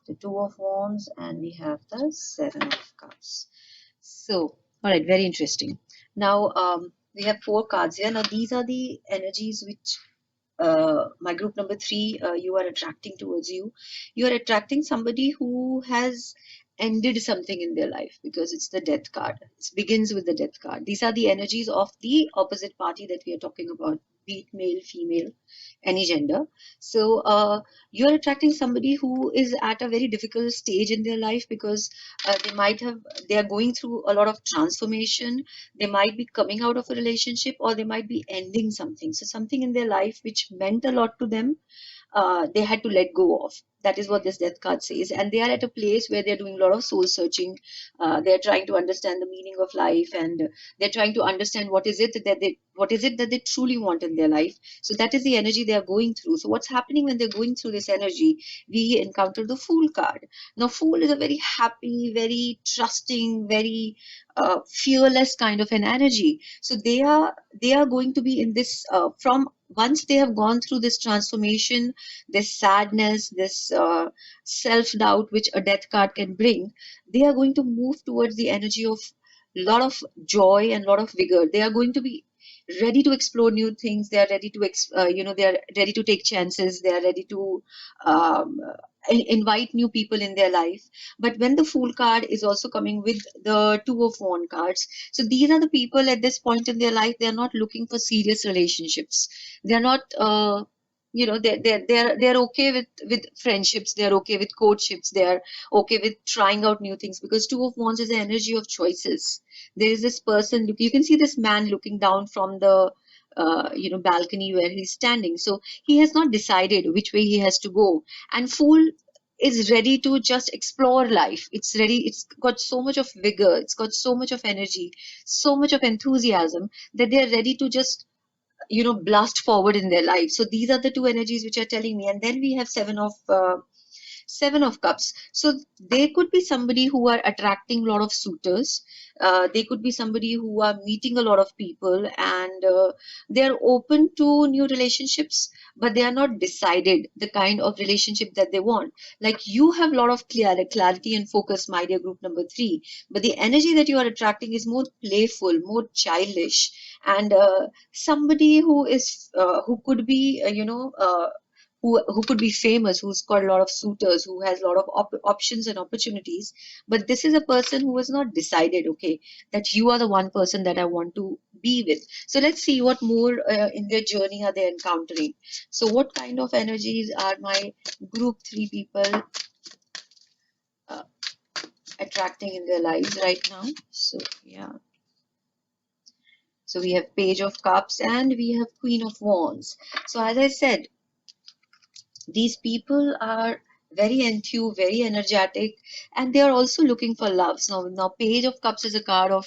the 2 of Wands, and we have the 7 of Cups. So all right, very interesting. Now we have 4 cards here. Now these are the energies which my group number 3 you are attracting towards you. You are attracting somebody who has ended something in their life, because it's the Death card. It begins with the Death card. These are the energies of the opposite party that we are talking about, be it male, female, any gender. So you're attracting somebody who is at a very difficult stage in their life, because they are going through a lot of transformation. They might be coming out of a relationship, or they might be ending something. So something in their life which meant a lot to them, they had to let go of. That is what this Death card says. And they are at a place where they're doing a lot of soul searching. They're trying to understand the meaning of life, and they're trying to understand what is it that they truly want in their life. So that is the energy they are going through. So what's happening when they're going through this energy? We encounter the Fool card. Now, Fool is a very happy, very trusting, very fearless kind of an energy. So they are going to be in this from once they have gone through this transformation, this sadness, this self-doubt which a Death card can bring. They are going to move towards the energy of a lot of joy and a lot of vigor. They are going to be ready to explore new things. They are ready to they are ready to take chances. They are ready to um, invite new people in their life. But when the Fool card is also coming with the Two of Wands cards, so these are the people at this point in their life, they are not looking for serious relationships. They are not they're okay with friendships. They're okay with courtships. They're okay with trying out new things, because Two of Wands is the energy of choices. There is this person, look, you can see this man looking down from the balcony where he's standing. So he has not decided which way he has to go. And Fool is ready to just explore life. It's ready, it's got so much of vigor, it's got so much of energy, so much of enthusiasm, that they're ready to just blast forward in their life. So these are the two energies which are telling me. And then we have Seven of Cups. So they could be somebody who are attracting a lot of suitors. They could be somebody who are meeting a lot of people, and they're open to new relationships, but they are not decided the kind of relationship that they want. Like, you have a lot of clarity and focus, my dear group number three, but the energy that you are attracting is more playful, more childish, and somebody who could be who could be famous, who's got a lot of suitors, who has a lot of options and opportunities. But this is a person who has not decided, okay, that you are the one person that I want to be with. So let's see what more in their journey are they encountering. So what kind of energies are my group three people uh, attracting in their lives right now? So yeah. So we have Page of Cups and we have Queen of Wands. So as I said, these people are very enthused, very energetic, and they are also looking for love. So now Page of Cups is a card of,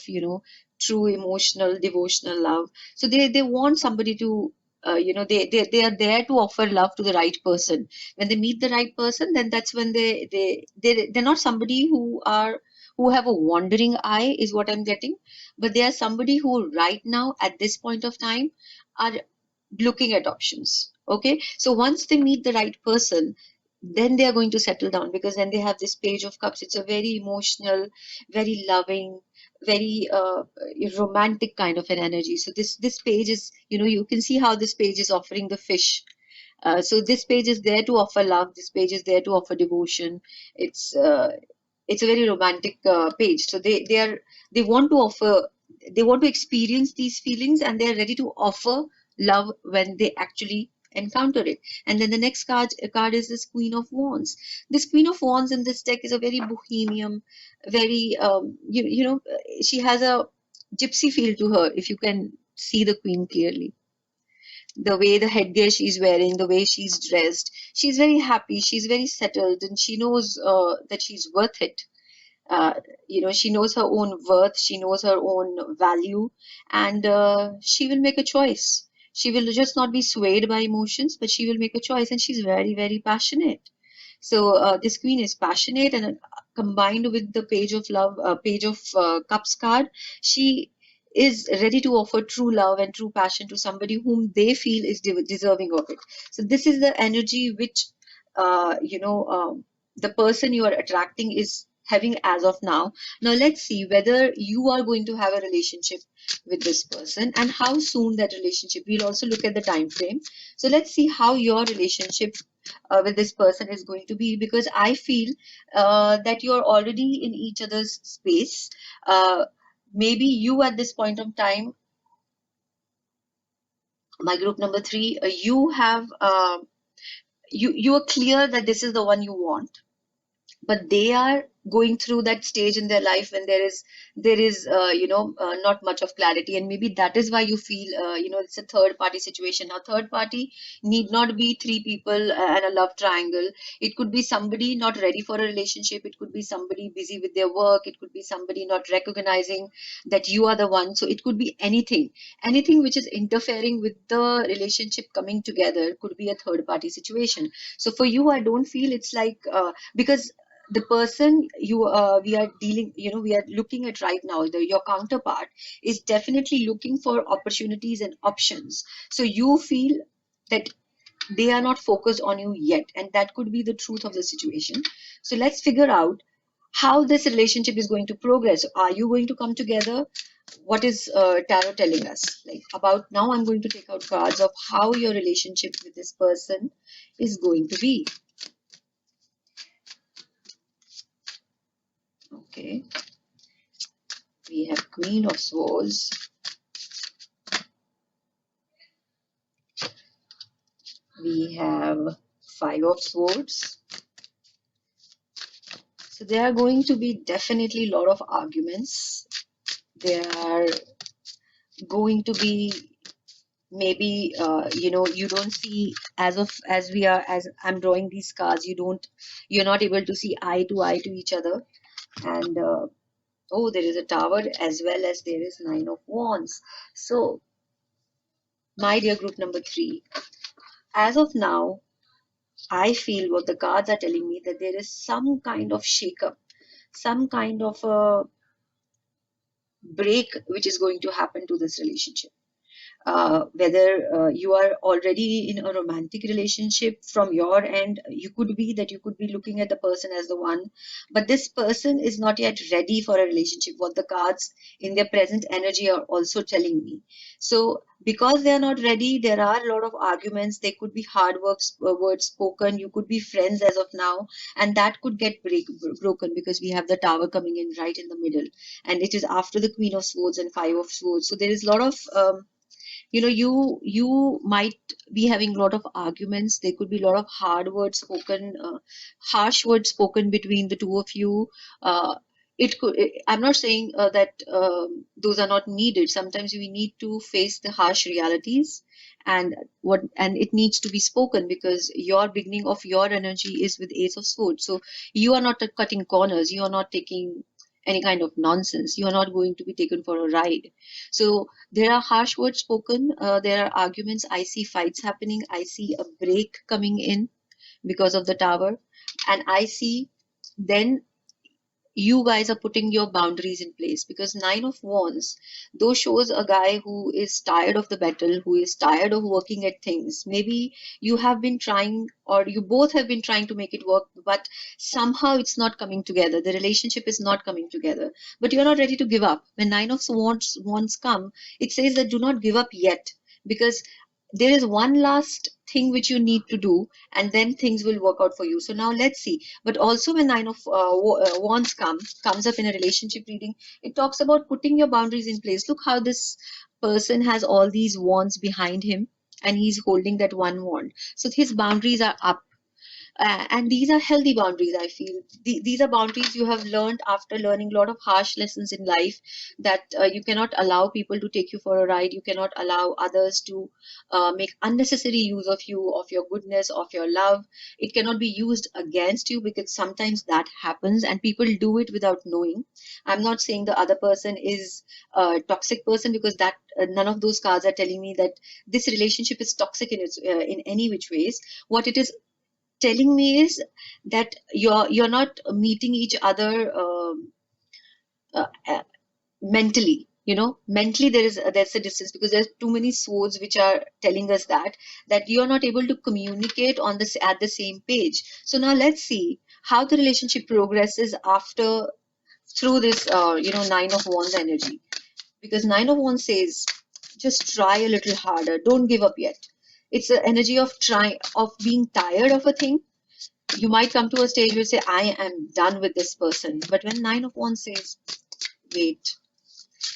true emotional, devotional love. So they want somebody to, they are there to offer love to the right person. When they meet the right person, then that's when they're not somebody who have a wandering eye, is what I'm getting, but they are somebody who right now at this point of time are looking at options. Okay, so once they meet the right person, then they are going to settle down, because then they have this Page of Cups. It's a very emotional, very loving, very romantic kind of an energy. So this page is, you can see how this page is offering the fish. So this page is there to offer love. This page is there to offer devotion. It's a very romantic page. So they want to offer, they want to experience these feelings, and they are ready to offer love when they actually encounter it. And then the next card is this Queen of Wands. This Queen of Wands in this deck is a very bohemian, very she has a gypsy feel to her, if you can see the queen clearly. The way the headgear she's wearing, the way she's dressed, she's very happy, she's very settled, and she knows that she's worth it. uh, she knows her own worth, she knows her own value, and she will make a choice. She will just not be swayed by emotions, but she will make a choice, and she's very, very passionate. So this queen is passionate, and combined with the Page of Love, Page of Cups card, she is ready to offer true love and true passion to somebody whom they feel is deserving of it. So this is the energy which the person you are attracting is having as of now. Now let's see whether you are going to have a relationship with this person, and how soon that relationship. We'll also look at the time frame. So let's see how your relationship with this person is going to be, because I feel that you're already in each other's space. Maybe you at this point of time, my group number three, you have you are clear that this is the one you want, but they are going through that stage in their life when there is not much of clarity, and maybe that is why you feel it's a third party situation. Now third party need not be three people and a love triangle. It could be somebody not ready for a relationship, it could be somebody busy with their work, it could be somebody not recognizing that you are the one. So it could be anything which is interfering with the relationship coming together, could be a third party situation. So for you, I don't feel it's like because the person we are dealing, we are looking at right now, your counterpart is definitely looking for opportunities and options. So you feel that they are not focused on you yet, and that could be the truth of the situation. So let's figure out how this relationship is going to progress. Are you going to come together? what is tarot telling us? Like about now, I'm going to take out cards of how your relationship with this person is going to be. Okay, we have Queen of Swords. We have Five of Swords. So there are going to be definitely a lot of arguments. There are going to be maybe you don't see, as I'm drawing these cards, you're not able to see eye to eye to each other. And oh, there is a Tower as well as there is Nine of Wands. So my dear group number 3, as of now, I feel what the cards are telling me, that there is some kind of shake-up, some kind of a break which is going to happen to this relationship. Whether you are already in a romantic relationship from your end, you could be looking at the person as the one, but this person is not yet ready for a relationship, what the cards in their present energy are also telling me. So because they are not ready, there are a lot of arguments, there could be words spoken, you could be friends as of now, and that could get broken, because we have the Tower coming in right in the middle, and it is after the Queen of Swords and Five of Swords. So there is a lot of you might be having a lot of arguments, there could be a lot of harsh words spoken between the two of you. I'm not saying that those are not needed. Sometimes we need to face the harsh realities, and it needs to be spoken, because your beginning of your energy is with Ace of Swords. So you are not cutting corners, you are not taking any kind of nonsense, you are not going to be taken for a ride. So there are harsh words spoken, there are arguments, I see fights happening, I see a break coming in because of the Tower, and I see then you guys are putting your boundaries in place, because Nine of Wands though shows a guy who is tired of the battle, who is tired of working at things. Maybe you have been trying, or you both have been trying to make it work, but somehow it's not coming together, the relationship is not coming together, but you're not ready to give up. When Nine of Wands come, it says that do not give up yet, because there is one last thing which you need to do, and then things will work out for you. So now let's see. But also when Nine of Wands comes up in a relationship reading, it talks about putting your boundaries in place. Look how this person has all these wands behind him, and he's holding that one wand, so his boundaries are up. And these are healthy boundaries, I feel. These are boundaries you have learned after learning a lot of harsh lessons in life, that you cannot allow people to take you for a ride, you cannot allow others to make unnecessary use of you, of your goodness, of your love. It cannot be used against you, because sometimes that happens and people do it without knowing. I'm not saying the other person is a toxic person, because that none of those cards are telling me that this relationship is toxic in any which ways. What it is telling me is that you're not meeting each other uh, mentally. Mentally there's a distance, because there's too many swords which are telling us that you're not able to communicate on this at the same page. So now let's see how the relationship progresses after, through this Nine of Wands energy, because Nine of Wands says just try a little harder, don't give up yet. It's the energy of trying, of being tired of a thing. You might come to a stage where you say, I am done with this person. But when Nine of Wands says, wait,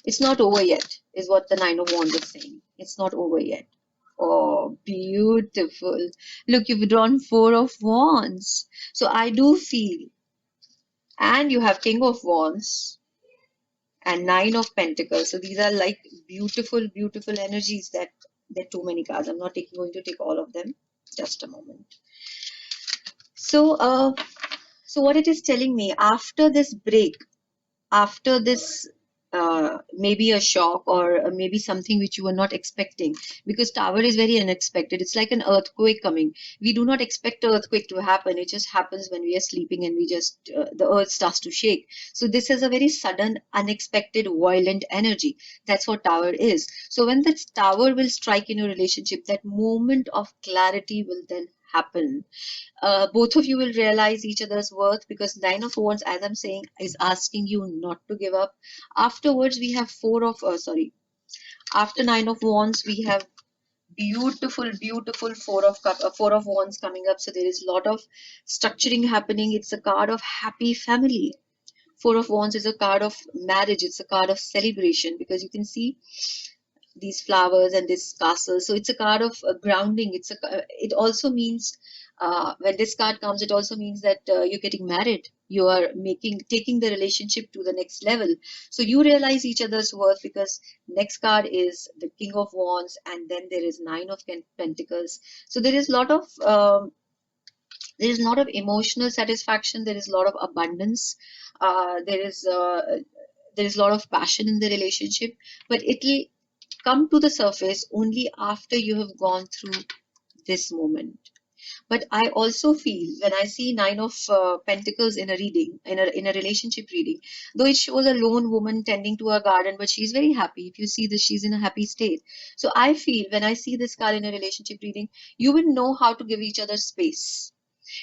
it's not over yet, is what the Nine of Wands is saying. It's not over yet. Oh, beautiful. Look, you've drawn Four of Wands. So I do feel, and you have King of Wands and Nine of Pentacles. So these are like beautiful, beautiful energies that there are too many cards. I'm not going to take all of them. Just a moment. So, so what it is telling me, after this break, after this maybe a shock, or maybe something which you were not expecting, because Tower is very unexpected. It's like an earthquake coming. We do not expect an earthquake to happen. It just happens when we are sleeping, and we just the earth starts to shake. So this is a very sudden, unexpected, violent energy. That's what Tower is. So when that Tower will strike in your relationship, that moment of clarity will then happen. Both of you will realize each other's worth, because Nine of Wands, as I'm saying, is asking you not to give up. Afterwards, we have after Nine of Wands, we have beautiful Four of Wands coming up. So there is a lot of structuring happening. It's a card of happy family. Four of Wands is a card of marriage. It's a card of celebration, because you can see these flowers and this castle. So it's a card of grounding. It also means, when this card comes, it also means that you're getting married. You are taking the relationship to the next level. So you realize each other's worth, because next card is the King of Wands, and then there is Nine of Pentacles. So there is a lot of emotional satisfaction. There is a lot of abundance. There is a lot of passion in the relationship, but it will come to the surface only after you have gone through this moment. But I also feel, when I see Nine of Pentacles in a reading, in a relationship reading, though it shows a lone woman tending to a garden, but she's very happy. If you see this, she's in a happy state. So I feel, when I see this card in a relationship reading, you will know how to give each other space.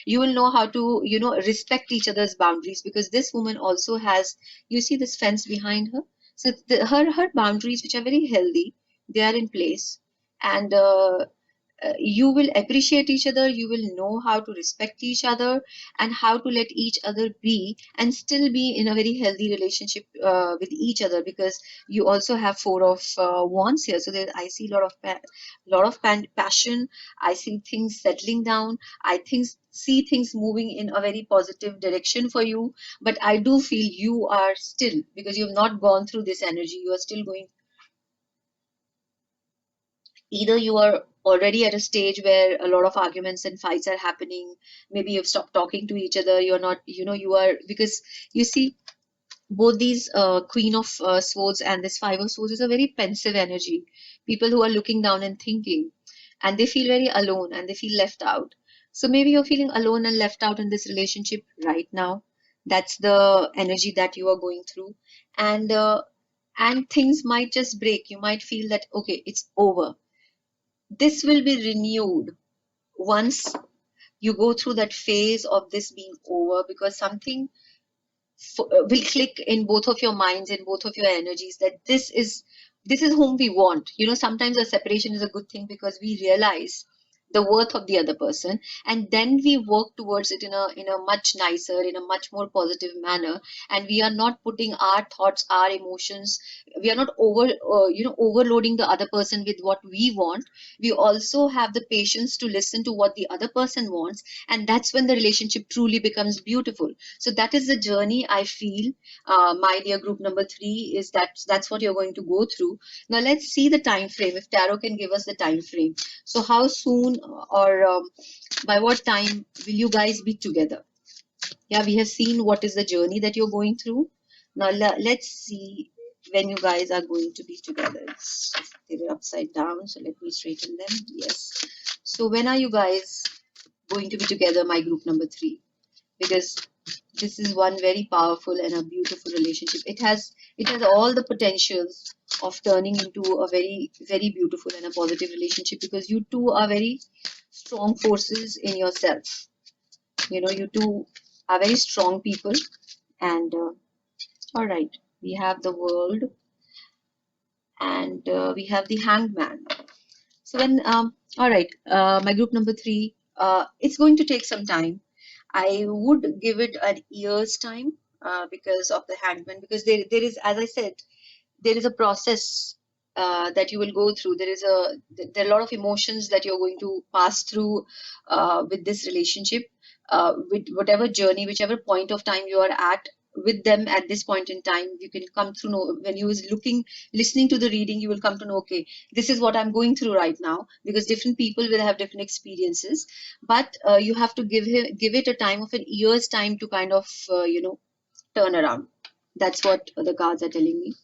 You will know how to, respect each other's boundaries, because this woman also has, you see this fence behind her. So her boundaries, which are very healthy, they are in place. And you will appreciate each other. You will know how to respect each other, and how to let each other be, and still be in a very healthy relationship with each other, because you also have Four of Wands here. So there, I see a lot of passion. I see things settling down. See things moving in a very positive direction for you. But I do feel you are still, because you have not gone through this energy, you are still going. Either you are already at a stage where a lot of arguments and fights are happening. Maybe you've stopped talking to each other. You're not, you are, because you see, both these Queen of Swords and this Five of Swords is a very pensive energy. People who are looking down and thinking, and they feel very alone, and they feel left out. So maybe you're feeling alone and left out in this relationship right now. That's the energy that you are going through. And uh, and things might just break. You might feel that, okay, it's over. This will be renewed once you go through that phase of this being over, because something will click in both of your minds, in both of your energies, that this is whom we want. Sometimes a separation is a good thing, because we realize the worth of the other person, and then we work towards it in a much nicer, in a much more positive manner. And we are not putting our thoughts, our emotions, we are not overloading the other person with what we want. We also have the patience to listen to what the other person wants, and that's when the relationship truly becomes beautiful. So that is the journey I feel, my dear group number 3, is that's what you're going to go through. Now let's see the time frame, if tarot can give us the time frame. So how soon, or by what time will you guys be together? Yeah, we have seen what is the journey that you're going through. Now let's see when you guys are going to be together. They were upside down, so let me straighten them. Yes. So when are you guys going to be together, my group number 3? Because this is one very powerful and a beautiful relationship. It has all the potentials of turning into a very, very beautiful and a positive relationship, because you two are very strong forces in yourself. You two are very strong people. And all right, we have the World, and we have the Hanged Man. So all right, my group number 3, it's going to take some time. I would give it an year's time, because of the Hangman, because there is, as I said, there is a process that you will go through. There are a lot of emotions that you're going to pass through with this relationship, with whatever journey, whichever point of time you are at with them at this point in time. You can come to know, when you is listening to the reading, you will come to know, okay, this is what I'm going through right now, because different people will have different experiences. But you have to give it a time of an year's time to kind of turn around. That's what the cards are telling me.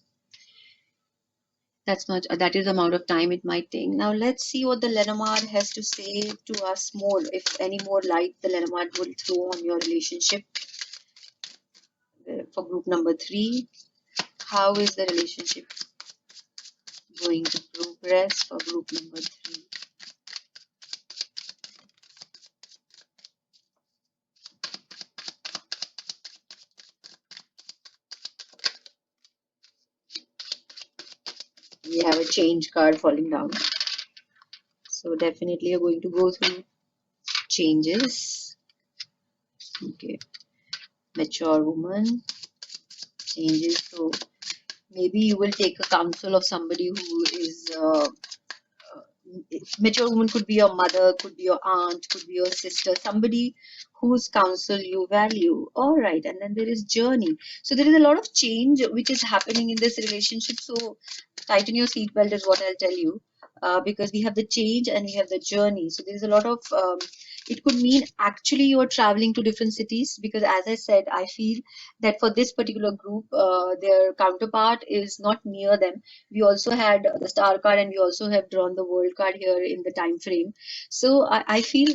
That is the amount of time it might take. Now let's see what the Lenormand has to say to us more, if any more light the Lenormand will throw on your relationship for group number 3. How is the relationship going to progress for group number 3? we have a change card falling down. So definitely you're going to go through changes. Okay, mature woman, changes. So maybe you will take a counsel of somebody who is mature woman, could be your mother, could be your aunt, could be your sister, somebody whose counsel you value. All right, and then there is journey. So there is a lot of change which is happening in this relationship. So tighten your seatbelt is what I'll tell you, because we have the change and we have the journey. So there is a lot of it could mean actually you are traveling to different cities, because as I said, I feel that for this particular group, their counterpart is not near them. We also had the star card and we also have drawn the world card here in the time frame. So I feel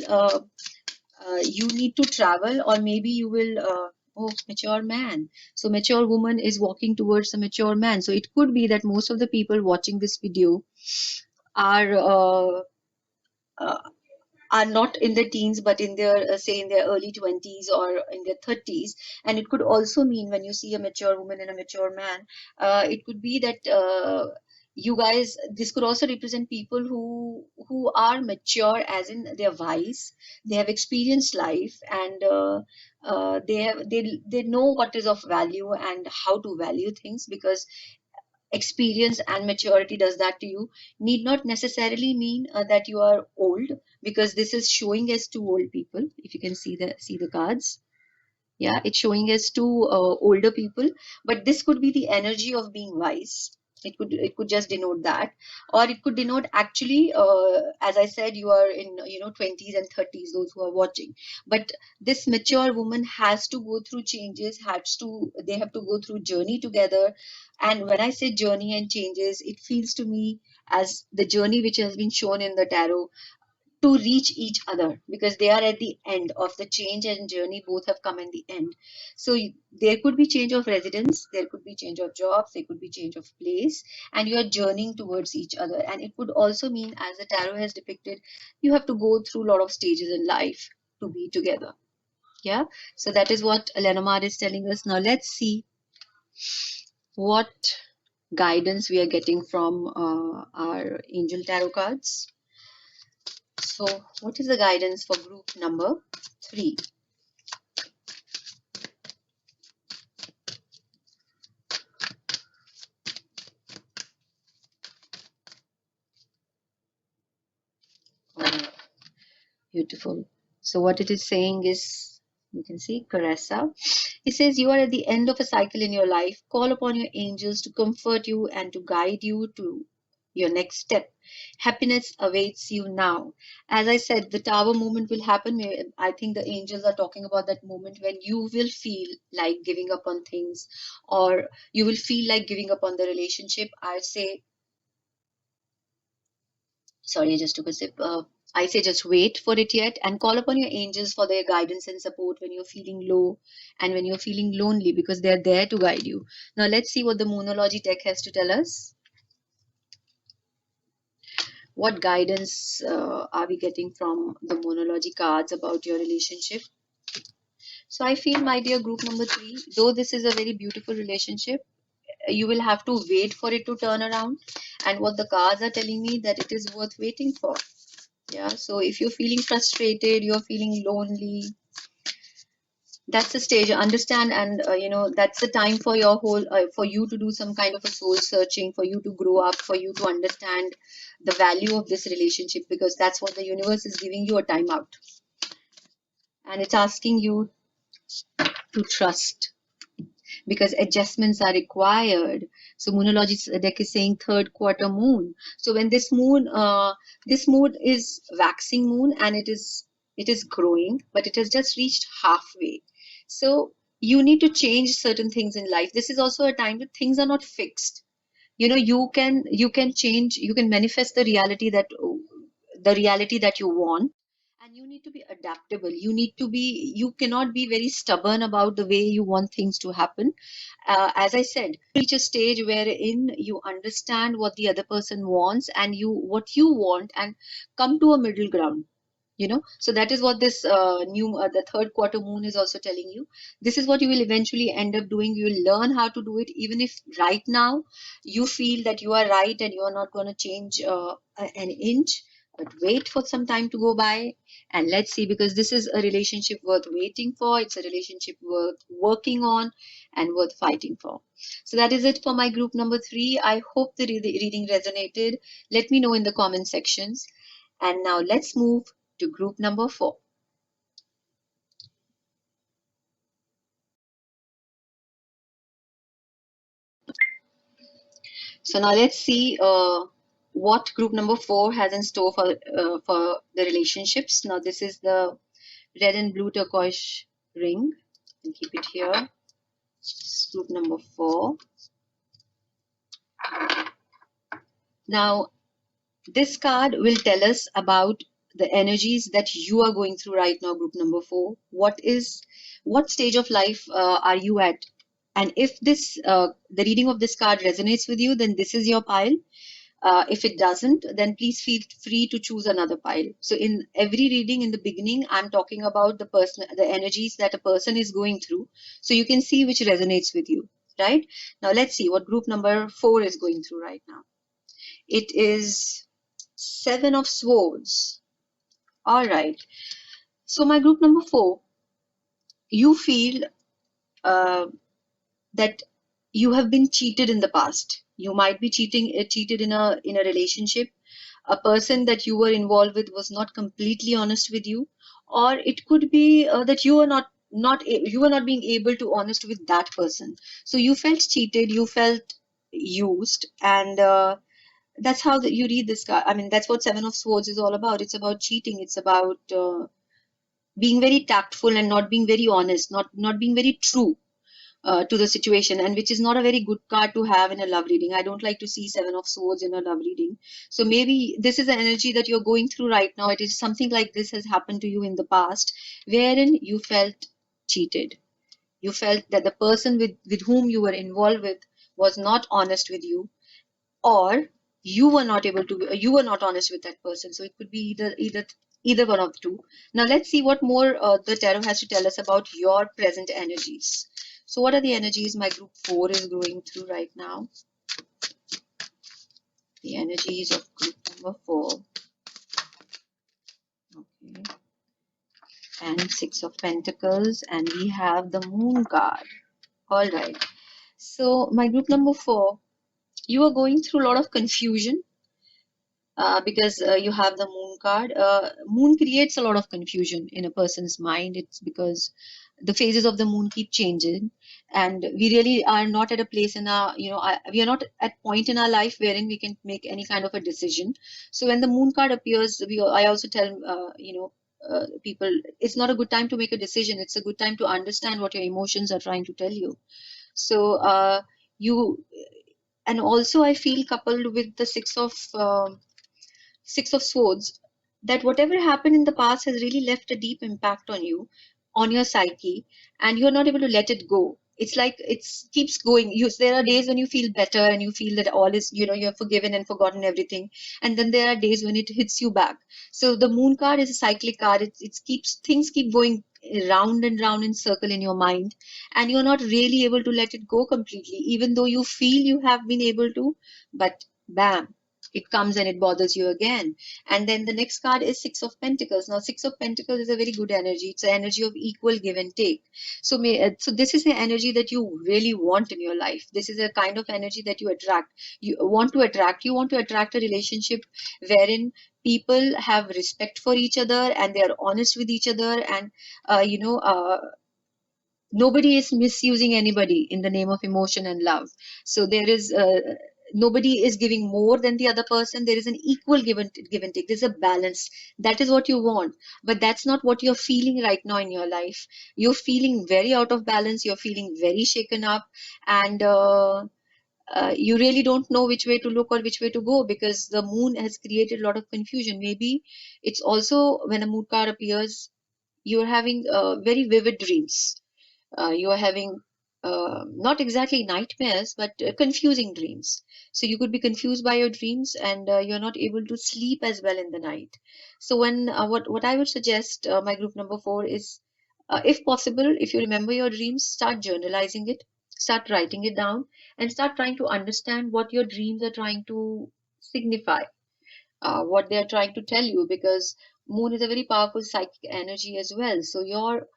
you need to travel, or maybe you will oh, mature man. So mature woman is walking towards a mature man. So it could be that most of the people watching this video are uh, are not in their teens but in their say in their early 20s or in their 30s. And it could also mean, when you see a mature woman and a mature man, it could be that you guys, this could also represent people who are mature, as in they're wise, they have experienced life, and they know what is of value and how to value things, because experience and maturity does that to you. Need not necessarily mean that you are old, because this is showing as two old people. If you can see the cards, yeah, it's showing as two older people, but this could be the energy of being wise. It could just denote that, or it could denote actually, as I said, you are in 20s and 30s, those who are watching. But this mature woman has to go through changes, they have to go through journey together. And when I say journey and changes, it feels to me as the journey which has been shown in the tarot, to reach each other, because they are at the end of the change and journey, both have come in the end. So there could be change of residence, there could be change of jobs, there could be change of place, and you are journeying towards each other. And it could also mean, as the tarot has depicted, you have to go through a lot of stages in life to be together. Yeah, so that is what Lenormand is telling us. Now let's see what guidance we are getting from our angel tarot cards. So, what is the guidance for group number 3? Oh, beautiful. So, what it is saying is, you can see Caressa. It says, you are at the end of a cycle in your life. Call upon your angels to comfort you and to guide you to your next step. Happiness awaits you now. As I said, the tower moment will happen. I think the angels are talking about that moment when you will feel like giving up on things, or you will feel like giving up on the relationship. I say, sorry, I just took a sip. I say just wait for it yet, and call upon your angels for their guidance and support when you're feeling low and when you're feeling lonely, because they're there to guide you. Now let's see what the Moonology deck has to tell us. What guidance are we getting from the Moonology cards about your relationship? So I feel, my dear group number 3, though this is a very beautiful relationship, you will have to wait for it to turn around. And what the cards are telling me, that it is worth waiting for. Yeah, so if you're feeling frustrated, you're feeling lonely, that's the stage, understand. And that's the time for your whole for you to do some kind of a soul searching, for you to grow up, for you to understand the value of this relationship, because that's what the universe is giving you, a timeout, and it's asking you to trust, because adjustments are required. So Moonology deck is saying third quarter moon. So when this moon is waxing moon, and it is growing, but it has just reached halfway. So you need to change certain things in life. This is also a time that things are not fixed. You can change, you can manifest the reality that you want, and you need to be adaptable. You cannot be very stubborn about the way you want things to happen. As I said, reach a stage wherein you understand what the other person wants and what you want, and come to a middle ground. So that is what this new the third quarter moon is also telling you. This is what you will eventually end up doing. You will learn how to do it, even if right now you feel that you are right and you are not going to change an inch. But wait for some time to go by, and let's see, because this is a relationship worth waiting for. It's a relationship worth working on and worth fighting for. So that is it for my group number 3. I hope the reading resonated. Let me know in the comment sections. And now let's move to group number 4. So now let's see what group number 4 has in store for the relationships. Now this is the red and blue turquoise ring. And keep it here. Group number 4. Now this card will tell us about the energies that you are going through right now, group number 4. What stage of life are you at? And if the reading of this card resonates with you, then this is your pile. If it doesn't, then please feel free to choose another pile. So in every reading in the beginning, I'm talking about the energies that a person is going through. So you can see which resonates with you, right? Now let's see what group number 4 is going through right now. It is 7 of Swords. All right. So my group number 4, you feel uh, that you have been cheated in the past. You might be cheated in a relationship. A person that you were involved with was not completely honest with you, or it could be that you were not being able to honest with that person. So you felt cheated, you felt used, and that's how you read this card. I mean, that's what Seven of Swords is all about. It's about cheating. It's about being very tactful and not being very honest, not being very true to the situation, and which is not a very good card to have in a love reading. I don't like to see Seven of Swords in a love reading. So maybe this is the energy that you're going through right now. It is something like this has happened to you in the past, wherein you felt cheated. You felt that the person with whom you were involved with was not honest with you, or you were not honest with that person. So it could be either one of the two. Now let's see what more the tarot has to tell us about your present energies. So what are the energies my group 4 is going through right now? The energies of group number 4. Okay. And 6 of Pentacles, and we have the Moon card. All right. So my group number 4, you are going through a lot of confusion because you have the moon card. Moon creates a lot of confusion in a person's mind. It's because the phases of the moon keep changing, and we really are not at a place in our, we are not at point in our life wherein we can make any kind of a decision. So when the moon card appears, I also tell, people, it's not a good time to make a decision. It's a good time to understand what your emotions are trying to tell you. So you, and also I feel coupled with the Six of Swords, that whatever happened in the past has really left a deep impact on you, on your psyche, and you're not able to let it go. It's like it keeps going. There are days when you feel better and you feel that all is, you have forgiven and forgotten everything, and then there are days when it hits you back. So the Moon card is a cyclic card. It keeps things keep going round and round in circle in your mind, and you're not really able to let it go completely, even though you feel you have been able to. But bam, it comes and it bothers you again. And then the next card is Six of Pentacles. Now Six of Pentacles is a very good energy. It's an energy of equal give and take. So this is the energy that you really want in your life. This is a kind of energy that you want to attract. You want to attract a relationship wherein people have respect for each other and they are honest with each other, and nobody is misusing anybody in the name of emotion and love. So there is nobody is giving more than the other person. There is an equal give and take. There's a balance. That is what you want, but that's not what you're feeling right now in your life. You're feeling very out of balance. You're feeling very shaken up, and you really don't know which way to look or which way to go, because the moon has created a lot of confusion. Maybe it's also, when a moon card appears, you're having very vivid dreams. You are having not exactly nightmares, but confusing dreams. So you could be confused by your dreams, and you're not able to sleep as well in the night. So when what I would suggest, my group number 4 is, if possible, if you remember your dreams, start journalizing it, start writing it down, and start trying to understand what your dreams are trying to signify, what they are trying to tell you, because moon is a very powerful psychic energy as well. So your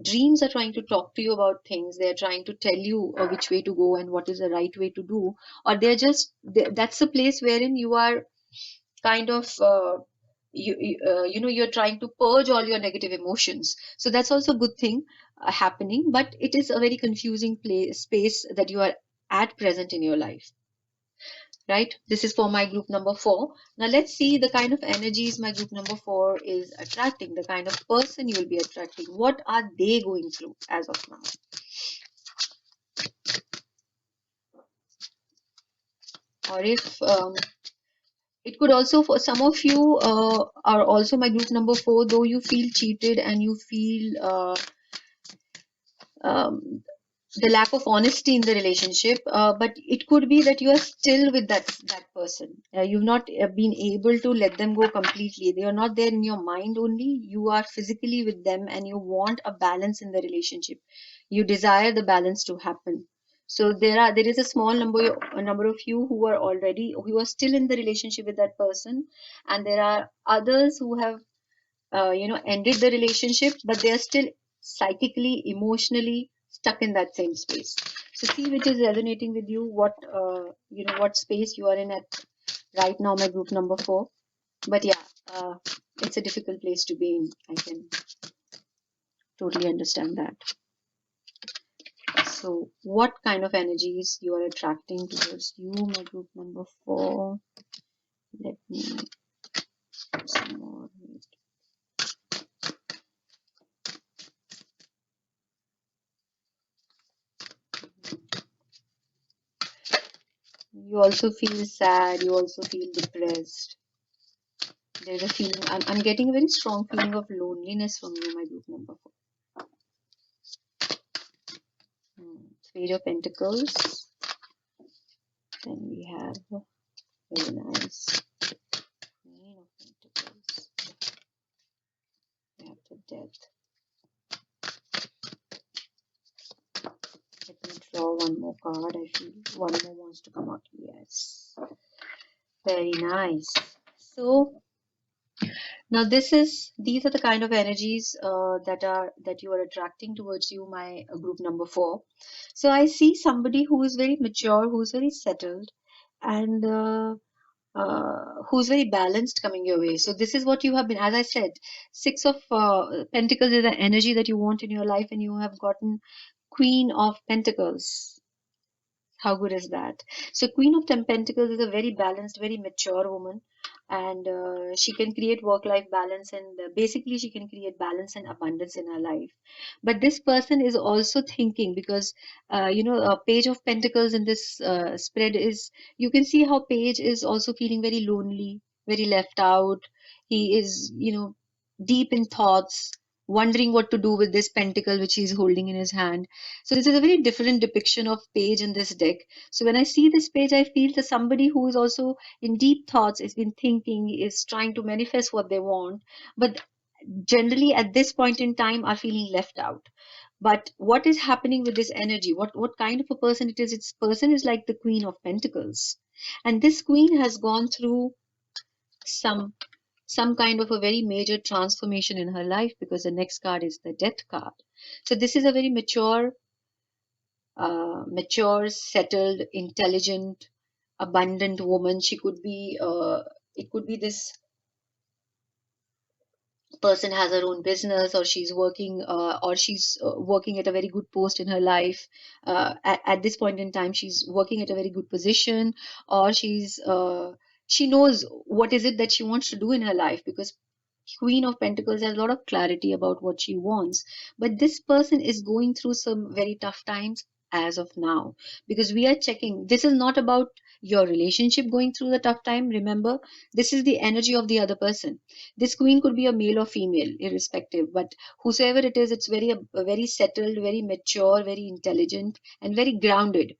dreams are trying to talk to you about things, they're trying to tell you which way to go and what is the right way to do, or that's a place wherein you are kind of you're trying to purge all your negative emotions. So that's also a good thing happening, but it is a very confusing space that you are at present in your life, right? This is for my group number 4. Now let's see the kind of energies my group number 4 is attracting, the kind of person you will be attracting. What are they going through as of now? Or if it could also, for some of you, are also my group number 4, though you feel cheated and you feel um, the lack of honesty in the relationship, but it could be that you are still with that person. You've not been able to let them go completely. They are not there in your mind only, you are physically with them, and you want a balance in the relationship. You desire the balance to happen. So there is a small number of you who are still in the relationship with that person, and there are others who have ended the relationship, but they are still psychically, emotionally stuck in that same space. So see which is resonating with you, what space you are in at right now, my group number 4. But yeah, it's a difficult place to be in. I can totally understand that. So what kind of energies you are attracting towards you, my group number 4? Let me put some more. You also feel sad, you also feel depressed. There's a feeling, I'm getting a very strong feeling of loneliness from you, my group number 4. Page of Pentacles. Then we have very nice Queen of Pentacles. We have the Death. Let me draw one more card. I feel one more wants to come out. Yes. Very nice. So now these are the kind of energies that you are attracting towards you, my group number 4. So I see somebody who is very mature, who is very settled, and who's very balanced coming your way. So this is what you have been, as I said, Six of Pentacles is the energy that you want in your life, and you have gotten Queen of Pentacles. How good is that? So Queen of Pentacles is a very balanced, very mature woman, and she can create work-life balance, and basically she can create balance and abundance in her life. But this person is also thinking, because a Page of Pentacles in this spread is, you can see how Page is also feeling very lonely, very left out. He is, deep in thoughts, wondering what to do with this pentacle which he's holding in his hand. So this is a very different depiction of Page in this deck. So when I see this page, I feel that somebody who is also in deep thoughts, has been thinking, is trying to manifest what they want, but generally at this point in time are feeling left out. But what is happening with this energy? What kind of a person it is? Its person is like the Queen of Pentacles, and this queen has gone through some some kind of a very major transformation in her life, because the next card is the Death card. So this is a very mature, settled, intelligent, abundant woman. She could be, it could be this person has her own business, or she's working at a very good post in her life. At this point in time, she's working at a very good position, or she knows what is it that she wants to do in her life, because Queen of Pentacles has a lot of clarity about what she wants. But this person is going through some very tough times as of now, because we are checking. This is not about your relationship going through the tough time, remember, this is the energy of the other person. This queen could be a male or female, irrespective, but whosoever it is, it's very settled, very mature, very intelligent, and very grounded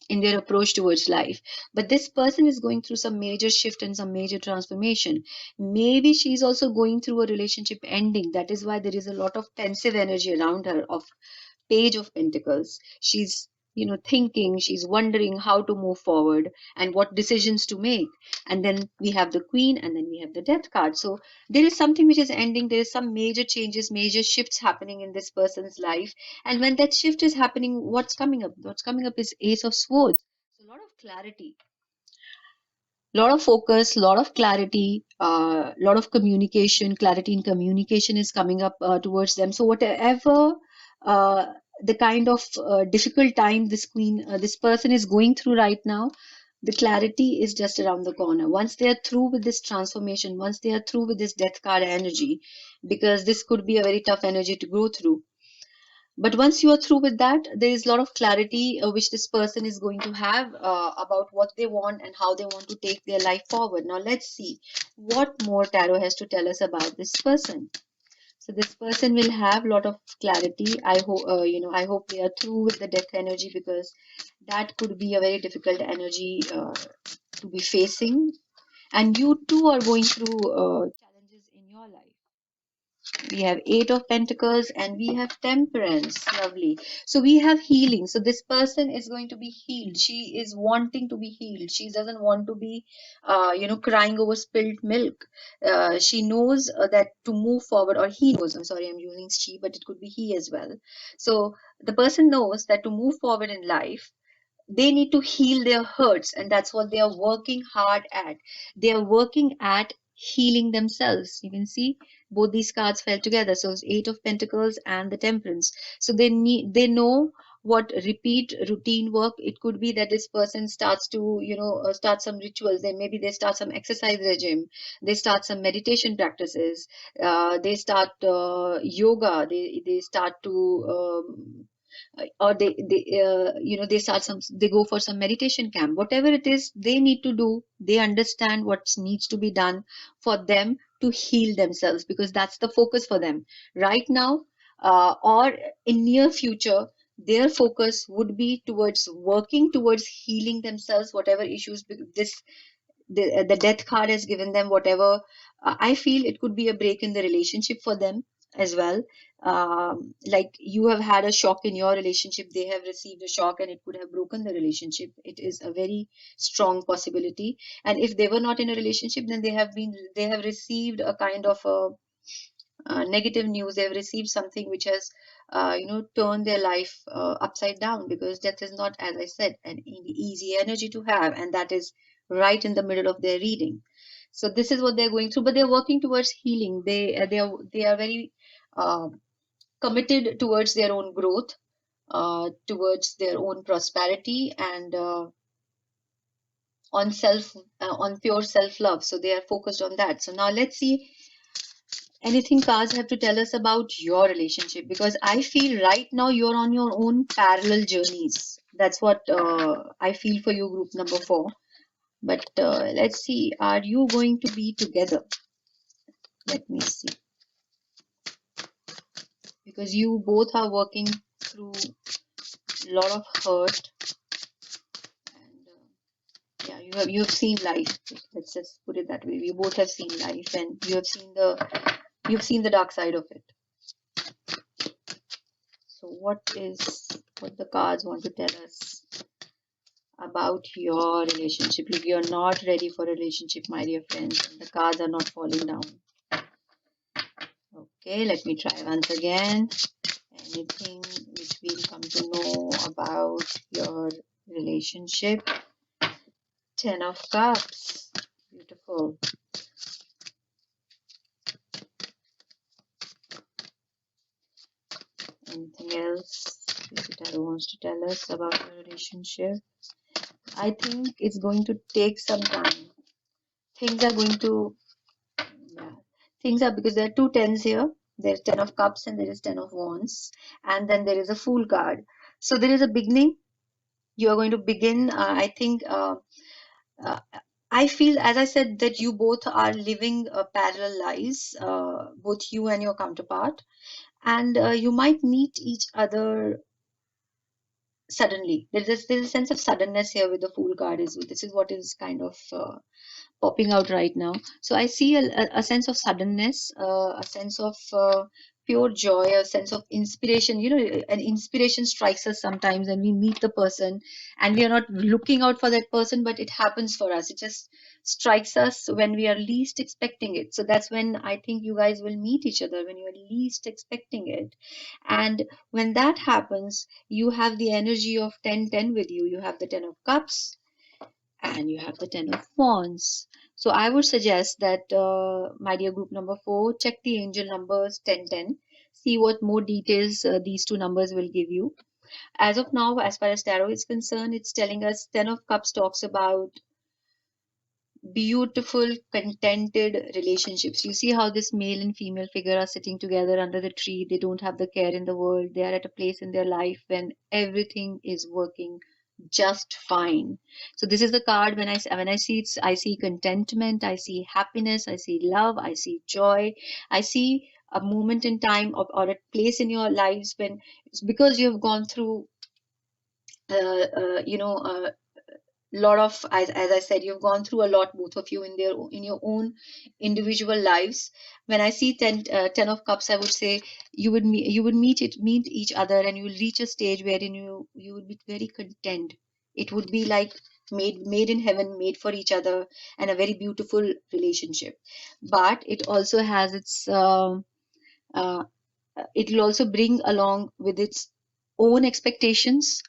in their approach towards life. But this person is going through some major shift and some major transformation. Maybe she's also going through a relationship ending. That is why there is a lot of pensive energy around her of Page of Pentacles. She's thinking, she's wondering how to move forward and what decisions to make. And then we have the Queen, and then we have the Death card. So there is something which is ending. There is some major changes, major shifts happening in this person's life. And when that shift is happening, what's coming up? What's coming up is Ace of Swords. So a lot of clarity, lot of focus, lot of clarity, lot of communication. Clarity in communication is coming up towards them. So whatever uh, the kind of difficult time this person is going through right now, the clarity is just around the corner. Once they are through with this transformation, once they are through with this death card energy, because this could be a very tough energy to go through, but once you are through with that, there is a lot of clarity which this person is going to have about what they want and how they want to take their life forward. Now let's see what more tarot has to tell us about this person. So this person will have a lot of clarity. I hope I hope they are through with the death energy, because that could be a very difficult energy to be facing, and you too are going through challenges in your life. We have Eight of Pentacles and we have Temperance. Lovely. So we have healing. So this person is going to be healed. She is wanting to be healed. She doesn't want to be crying over spilled milk. She knows that to move forward, or he knows, I'm sorry, I'm using she, but it could be he as well. So the person knows that to move forward in life, they need to heal their hurts, and that's what they are working hard at. They are working at healing themselves. You can see both these cards fell together, so it's Eight of Pentacles and the Temperance. So they know what repeat routine work. It could be that this person starts to start some rituals. Then maybe they start some exercise regime, they start some meditation practices, they start yoga, they start to or they start some, they go for some meditation camp. Whatever it is they need to do, they understand what needs to be done for them to heal themselves, because that's the focus for them right now, or in near future. Their focus would be towards working towards healing themselves, whatever issues this the death card has given them. Whatever, I feel it could be a break in the relationship for them as well. Like you have had a shock in your relationship, they have received a shock and it could have broken the relationship. It is a very strong possibility. And if they were not in a relationship, then they have received a kind of a negative news. They have received something which has turned their life upside down, because death is not, as I said, an easy energy to have, and that is right in the middle of their reading. So this is what they're going through, but they're working towards healing. They are very uh, committed towards their own growth, towards their own prosperity, and on pure self love. So they are focused on that. So now let's see anything cards have to tell us about your relationship, because I feel right now you're on your own parallel journeys. That's what I feel for you, group number 4. But let's see, are you going to be together? Let me see, because you both are working through a lot of hurt, and yeah, you have seen life. Let's just put it that way. You both have seen life, and you've seen the dark side of it. So what the cards want to tell us about your relationship? If you're not ready for a relationship, my dear friends, and the cards are not falling down. Okay, let me try once again. Anything which we'll come to know about your relationship. Ten of Cups. Beautiful. Anything else the tarot wants to tell us about your relationship? I think it's going to take some time. Things are going to, yeah, things are, because there are two tens here. There's Ten of Cups and there is Ten of Wands, and then there is a Fool card. So there is a beginning. You are going to begin. I think uh, I feel, as I said, that you both are living parallel lives, both you and your counterpart, and you might meet each other suddenly. There's a sense of suddenness here with the Fool card. This is what is kind of popping out right now. So I see a sense of suddenness, a sense of pure joy, a sense of inspiration. You know, an inspiration strikes us sometimes, and we meet the person, and we are not looking out for that person, but it happens for us. It just strikes us when we are least expecting it. So that's when I think you guys will meet each other, when you are least expecting it. And when that happens, you have the energy of 10-10 with you. You have the 10 of cups and you have the 10 of wands. So I would suggest that, my dear group number 4, check the angel numbers 10-10. See what more details these two numbers will give you. As of now, as far as tarot is concerned, it's telling us 10 of cups talks about beautiful, contented relationships. You see how this male and female figure are sitting together under the tree. They don't have the care in the world. They are at a place in their life when everything is working just fine. So this is the card. When I see it, I see contentment, I see happiness, I see love, I see joy, I see a moment in time or a place in your lives when it's because you have gone through you know lot of, as I said, you've gone through a lot, both of you, in your own individual lives. When I see 10 of cups, I would say you would meet each other, and you will reach a stage wherein you would be very content. It would be like made in heaven, made for each other, and a very beautiful relationship. But it also has its uh, it will also bring along with its own expectations,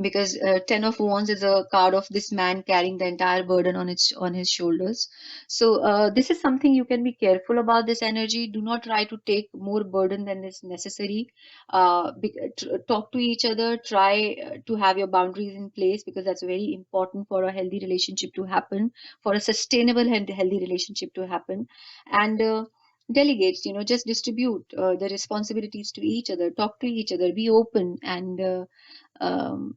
because 10 of wands is a card of this man carrying the entire burden on his shoulders. So this is something you can be careful about. This energy, do not try to take more burden than is necessary. Talk to each other, try to have your boundaries in place, because that's very important for a healthy relationship to happen, for a sustainable and healthy relationship to happen. And delegate, just distribute the responsibilities to each other, talk to each other, be open, um,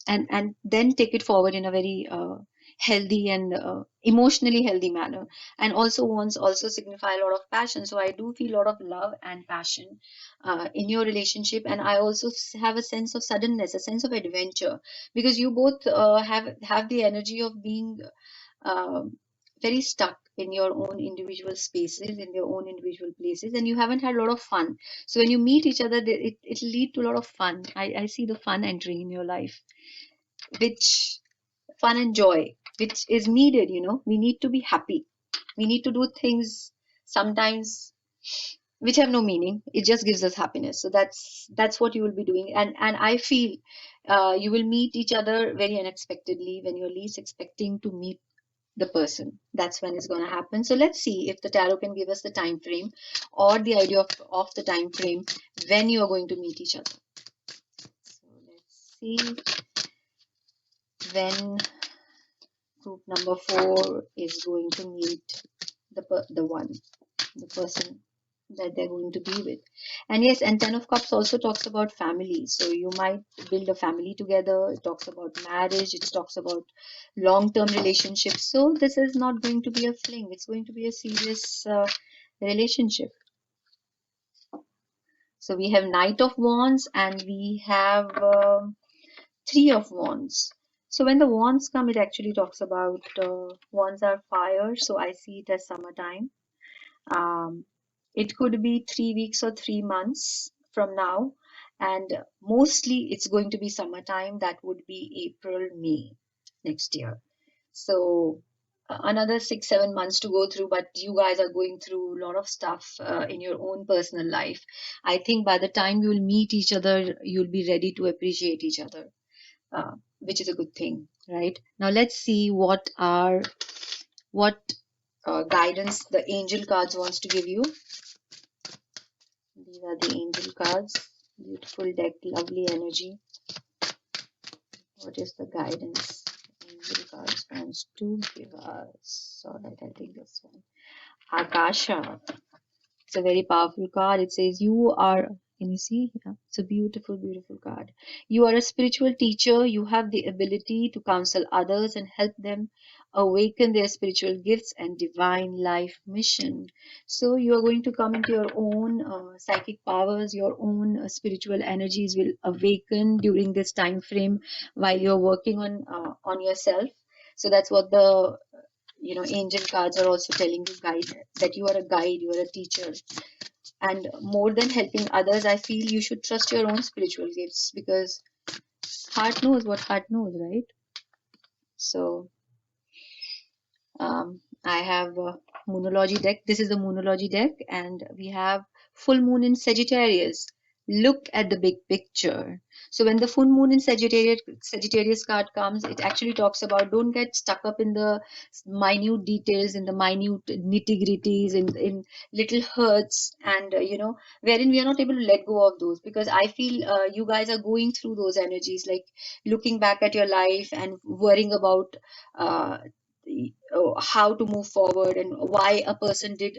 and then take it forward in a very healthy and emotionally healthy manner. And also wands also signify a lot of passion, so I do feel a lot of love and passion in your relationship. And I also have a sense of suddenness, a sense of adventure, because you both have the energy of being um, very stuck in your own individual spaces, in your own individual places, and you haven't had a lot of fun. So when you meet each other, it'll lead to a lot of fun. I see the fun entering in your life, which fun and joy, which is needed. We need to be happy. We need to do things sometimes which have no meaning. It just gives us happiness. So that's what you will be doing. And I feel you will meet each other very unexpectedly, when you're least expecting to meet the person. That's when it's going to happen. So let's see if the tarot can give us the time frame, or the idea of the time frame when you are going to meet each other. So let's see when group number 4 is going to meet the person that they're going to be with. And yes, and 10 of cups also talks about family. So you might build a family together. It talks about marriage, it talks about long-term relationships. So this is not going to be a fling, it's going to be a serious relationship. So we have Knight of Wands, and we have Three of Wands. So when the wands come, it actually talks about wands are fire, so I see it as summertime. um, it could be 3 weeks or 3 months from now, and mostly it's going to be summertime. That would be April, May next year. So another 6-7 months to go through, but you guys are going through a lot of stuff in your own personal life. I think by the time you'll meet each other, you'll be ready to appreciate each other, which is a good thing, right? Now let's see what guidance the angel cards wants to give you. These are the angel cards. Beautiful deck, lovely energy. What is the guidance angel cards wants to give us? All right, I'll take this one. Akasha. It's a very powerful card. It says you are Can you see? Yeah, it's a beautiful, beautiful card. You are a spiritual teacher. You have the ability to counsel others and help them awaken their spiritual gifts and divine life mission. So you are going to come into your own psychic powers, your own spiritual energies will awaken during this time frame while you're working on yourself. So that's what the angel cards are also telling you, guide, that you are a guide, you are a teacher, and more than helping others, I feel you should trust your own spiritual gifts, because heart knows what heart knows, right? So I have a Moonology deck. This is the Moonology deck, and we have full moon in Sagittarius. Look at the big picture. So when the full moon in Sagittarius card comes, it actually talks about don't get stuck up in the minute details, in the minute nitty gritties, in little hurts, and wherein we are not able to let go of those, because I feel you guys are going through those energies, like looking back at your life and worrying about uh, how to move forward and why a person did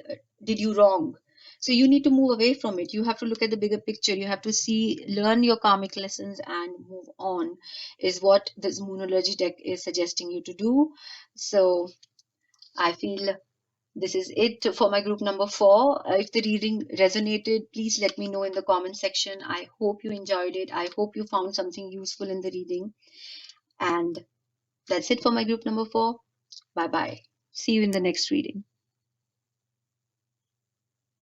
you wrong. So you need to move away from it. You have to look at the bigger picture. You have to see, learn your karmic lessons and move on, is what this Moonology deck is suggesting you to do. So I feel this is it for my group number 4. If the reading resonated, please let me know in the comment section. I hope you enjoyed it. I hope you found something useful in the reading. And that's it for my group number 4. Bye bye. See you in the next reading.